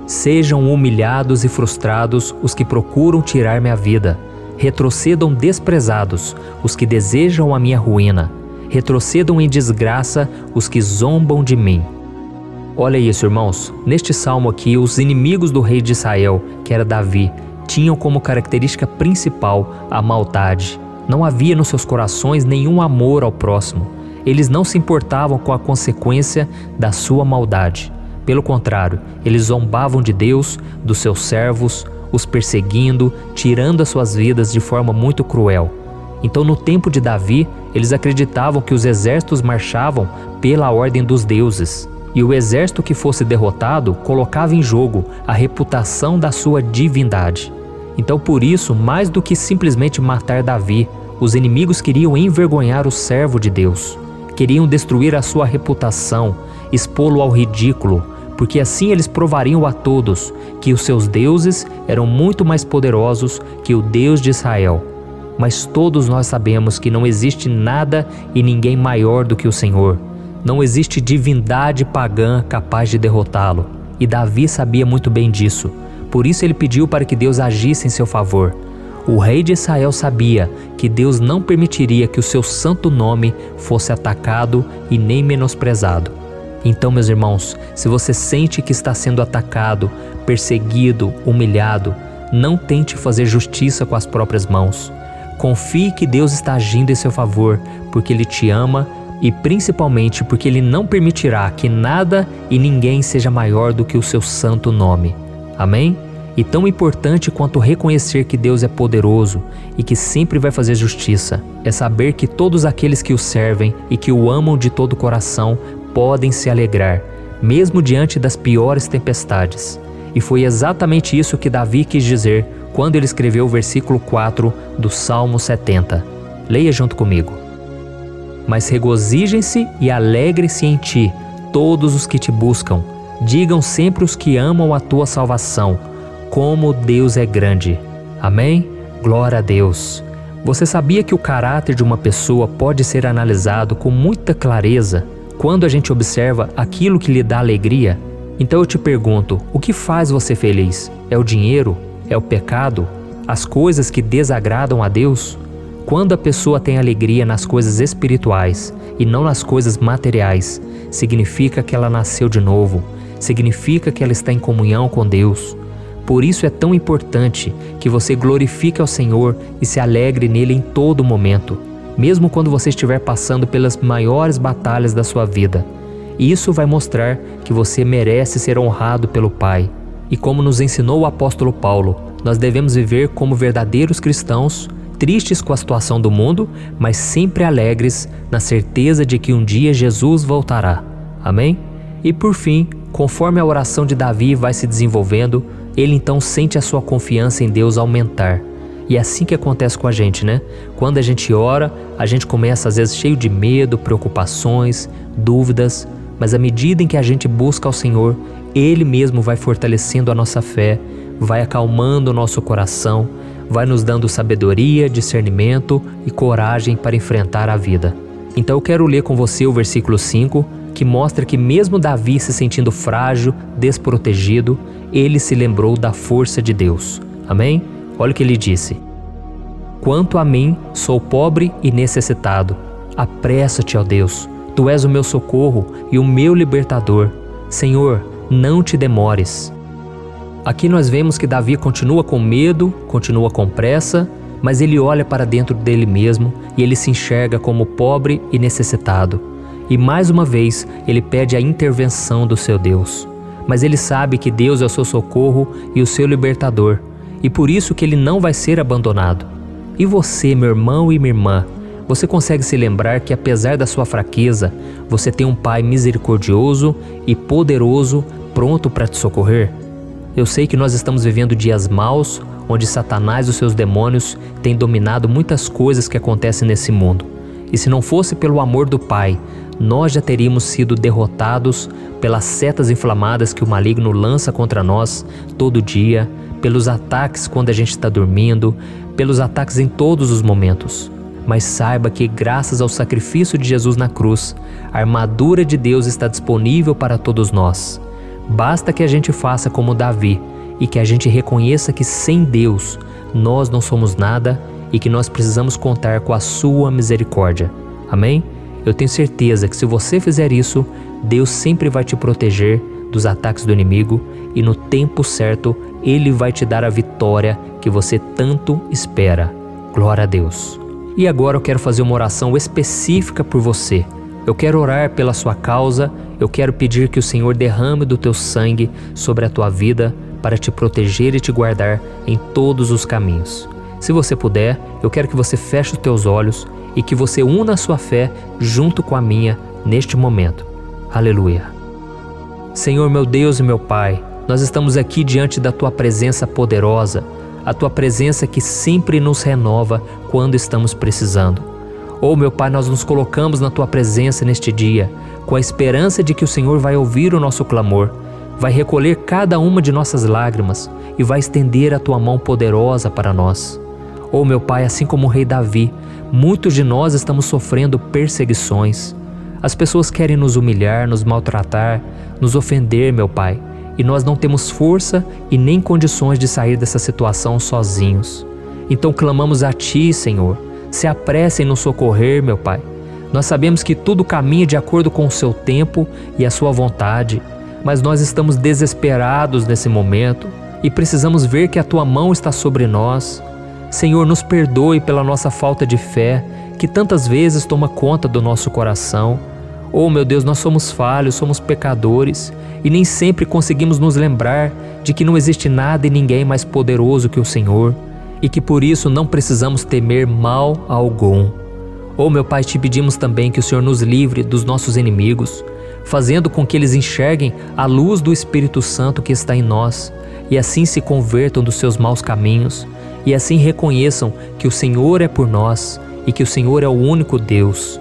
Sejam humilhados e frustrados os que procuram tirar minha vida. Retrocedam desprezados os que desejam a minha ruína. Retrocedam em desgraça os que zombam de mim. Olha isso, irmãos. Neste salmo aqui, os inimigos do rei de Israel, que era Davi, tinham como característica principal a maldade. Não havia nos seus corações nenhum amor ao próximo. Eles não se importavam com a consequência da sua maldade. Pelo contrário, eles zombavam de Deus, dos seus servos, os perseguindo, tirando as suas vidas de forma muito cruel. Então, no tempo de Davi, eles acreditavam que os exércitos marchavam pela ordem dos deuses. E o exército que fosse derrotado colocava em jogo a reputação da sua divindade. Então, por isso, mais do que simplesmente matar Davi, os inimigos queriam envergonhar o servo de Deus. Queriam destruir a sua reputação, expô-lo ao ridículo, porque assim eles provariam a todos que os seus deuses eram muito mais poderosos que o Deus de Israel. Mas todos nós sabemos que não existe nada e ninguém maior do que o Senhor. Não existe divindade pagã capaz de derrotá-lo. E Davi sabia muito bem disso. Por isso ele pediu para que Deus agisse em seu favor. O rei de Israel sabia que Deus não permitiria que o seu santo nome fosse atacado e nem menosprezado. Então, meus irmãos, se você sente que está sendo atacado, perseguido, humilhado, não tente fazer justiça com as próprias mãos. Confie que Deus está agindo em seu favor, porque Ele te ama e principalmente porque Ele não permitirá que nada e ninguém seja maior do que o seu santo nome. Amém? E tão importante quanto reconhecer que Deus é poderoso e que sempre vai fazer justiça, é saber que todos aqueles que o servem e que o amam de todo o coração podem se alegrar, mesmo diante das piores tempestades. E foi exatamente isso que Davi quis dizer quando ele escreveu o versículo 4 do Salmo 70. Leia junto comigo. Mas regozijem-se e alegrem-se em ti, todos os que te buscam. Digam sempre os que amam a tua salvação, como Deus é grande. Amém? Glória a Deus. Você sabia que o caráter de uma pessoa pode ser analisado com muita clareza quando a gente observa aquilo que lhe dá alegria? Então eu te pergunto, o que faz você feliz? É o dinheiro? É o pecado? As coisas que desagradam a Deus? Quando a pessoa tem alegria nas coisas espirituais e não nas coisas materiais, significa que ela nasceu de novo, significa que ela está em comunhão com Deus. Por isso é tão importante que você glorifique ao Senhor e se alegre nele em todo momento, mesmo quando você estiver passando pelas maiores batalhas da sua vida. Isso vai mostrar que você merece ser honrado pelo Pai. E como nos ensinou o apóstolo Paulo, nós devemos viver como verdadeiros cristãos, tristes com a situação do mundo, mas sempre alegres na certeza de que um dia Jesus voltará. Amém? E por fim, conforme a oração de Davi vai se desenvolvendo, ele então sente a sua confiança em Deus aumentar. E é assim que acontece com a gente, né? Quando a gente ora, a gente começa às vezes cheio de medo, preocupações, dúvidas, mas à medida em que a gente busca ao Senhor, Ele mesmo vai fortalecendo a nossa fé, vai acalmando o nosso coração, vai nos dando sabedoria, discernimento e coragem para enfrentar a vida. Então eu quero ler com você o versículo 5, que mostra que mesmo Davi se sentindo frágil, desprotegido, ele se lembrou da força de Deus. Amém? Olha o que ele disse. Quanto a mim, sou pobre e necessitado. Apressa-te, ó Deus. Tu és o meu socorro e o meu libertador. Senhor, não te demores. Aqui nós vemos que Davi continua com medo, continua com pressa, mas ele olha para dentro dele mesmo e ele se enxerga como pobre e necessitado. E mais uma vez ele pede a intervenção do seu Deus. Mas ele sabe que Deus é o seu socorro e o seu libertador, e por isso que ele não vai ser abandonado. E você, meu irmão e minha irmã, você consegue se lembrar que apesar da sua fraqueza, você tem um Pai misericordioso e poderoso pronto para te socorrer? Eu sei que nós estamos vivendo dias maus, onde Satanás e os seus demônios têm dominado muitas coisas que acontecem nesse mundo. E se não fosse pelo amor do Pai, nós já teríamos sido derrotados pelas setas inflamadas que o maligno lança contra nós todo dia, pelos ataques quando a gente está dormindo, pelos ataques em todos os momentos. Mas saiba que, graças ao sacrifício de Jesus na cruz, a armadura de Deus está disponível para todos nós. Basta que a gente faça como Davi e que a gente reconheça que sem Deus nós não somos nada e que nós precisamos contar com a sua misericórdia. Amém? Eu tenho certeza que se você fizer isso, Deus sempre vai te proteger dos ataques do inimigo e no tempo certo Ele vai te dar a vitória que você tanto espera. Glória a Deus. E agora eu quero fazer uma oração específica por você. Eu quero orar pela sua causa, eu quero pedir que o Senhor derrame do teu sangue sobre a tua vida para te proteger e te guardar em todos os caminhos. Se você puder, eu quero que você feche os teus olhos e que você una a sua fé junto com a minha neste momento. Aleluia. Senhor meu Deus e meu Pai, nós estamos aqui diante da Tua presença poderosa, a Tua presença que sempre nos renova quando estamos precisando. Oh meu Pai, nós nos colocamos na Tua presença neste dia, com a esperança de que o Senhor vai ouvir o nosso clamor, vai recolher cada uma de nossas lágrimas e vai estender a Tua mão poderosa para nós. Oh meu Pai, assim como o rei Davi, muitos de nós estamos sofrendo perseguições. As pessoas querem nos humilhar, nos maltratar, nos ofender, meu Pai, e nós não temos força e nem condições de sair dessa situação sozinhos. Então clamamos a Ti, Senhor, se apresse em nos socorrer, meu Pai. Nós sabemos que tudo caminha de acordo com o Seu tempo e a Sua vontade, mas nós estamos desesperados nesse momento e precisamos ver que a Tua mão está sobre nós. Senhor, nos perdoe pela nossa falta de fé, que tantas vezes toma conta do nosso coração. Oh meu Deus, nós somos falhos, somos pecadores e nem sempre conseguimos nos lembrar de que não existe nada e ninguém mais poderoso que o Senhor e que por isso não precisamos temer mal algum. Oh meu Pai, te pedimos também que o Senhor nos livre dos nossos inimigos, fazendo com que eles enxerguem a luz do Espírito Santo que está em nós e assim se convertam dos seus maus caminhos e assim reconheçam que o Senhor é por nós e que o Senhor é o único Deus.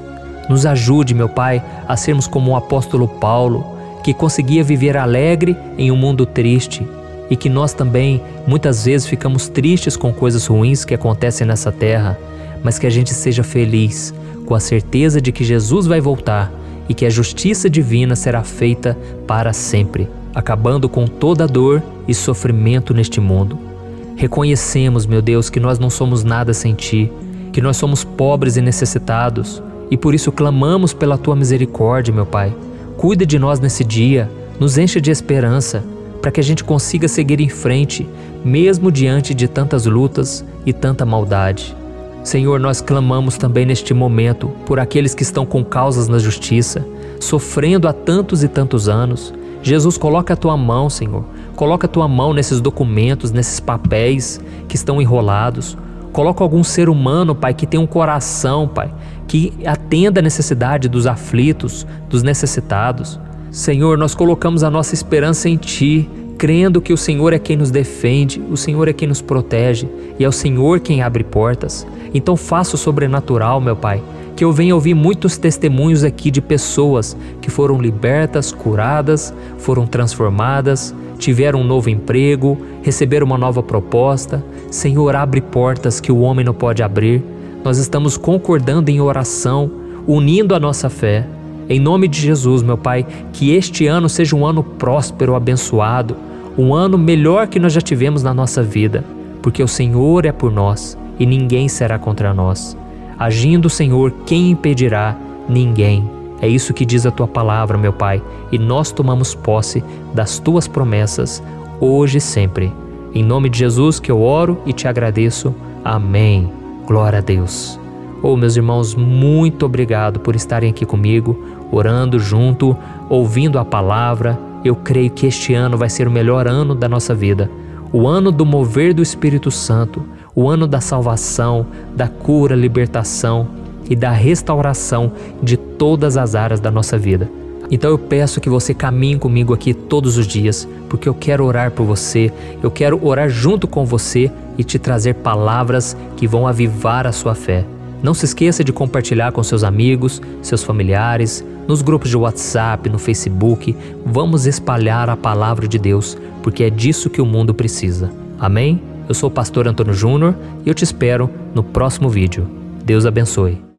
Nos ajude, meu Pai, a sermos como o apóstolo Paulo, que conseguia viver alegre em um mundo triste e que nós também muitas vezes ficamos tristes com coisas ruins que acontecem nessa terra, mas que a gente seja feliz com a certeza de que Jesus vai voltar e que a justiça divina será feita para sempre, acabando com toda dor e sofrimento neste mundo. Reconhecemos, meu Deus, que nós não somos nada sem Ti, que nós somos pobres e necessitados, e por isso clamamos pela Tua misericórdia, meu Pai. Cuida de nós nesse dia, nos encha de esperança, para que a gente consiga seguir em frente, mesmo diante de tantas lutas e tanta maldade. Senhor, nós clamamos também neste momento por aqueles que estão com causas na justiça, sofrendo há tantos e tantos anos. Jesus, coloca a Tua mão, Senhor. Coloca a Tua mão nesses documentos, nesses papéis que estão enrolados. Coloca algum ser humano, Pai, que tem um coração, Pai, que atenda a necessidade dos aflitos, dos necessitados. Senhor, nós colocamos a nossa esperança em Ti, crendo que o Senhor é quem nos defende, o Senhor é quem nos protege e é o Senhor quem abre portas. Então faça o sobrenatural, meu Pai, que eu venha ouvir muitos testemunhos aqui de pessoas que foram libertas, curadas, foram transformadas, tiveram um novo emprego, receberam uma nova proposta. Senhor, abre portas que o homem não pode abrir. Nós estamos concordando em oração, unindo a nossa fé. Em nome de Jesus, meu Pai, que este ano seja um ano próspero, abençoado, um ano melhor que nós já tivemos na nossa vida, porque o Senhor é por nós e ninguém será contra nós. Agindo o Senhor, quem impedirá? Ninguém. É isso que diz a Tua palavra, meu Pai, e nós tomamos posse das Tuas promessas, hoje e sempre. Em nome de Jesus que eu oro e te agradeço. Amém. Glória a Deus. Oh, meus irmãos, muito obrigado por estarem aqui comigo, orando junto, ouvindo a palavra. Eu creio que este ano vai ser o melhor ano da nossa vida. O ano do mover do Espírito Santo, o ano da salvação, da cura, libertação e da restauração de todas as áreas da nossa vida. Então eu peço que você caminhe comigo aqui todos os dias, porque eu quero orar por você, eu quero orar junto com você e te trazer palavras que vão avivar a sua fé. Não se esqueça de compartilhar com seus amigos, seus familiares, nos grupos de WhatsApp, no Facebook. Vamos espalhar a palavra de Deus, porque é disso que o mundo precisa. Amém? Eu sou o pastor Antônio Júnior e eu te espero no próximo vídeo. Deus abençoe.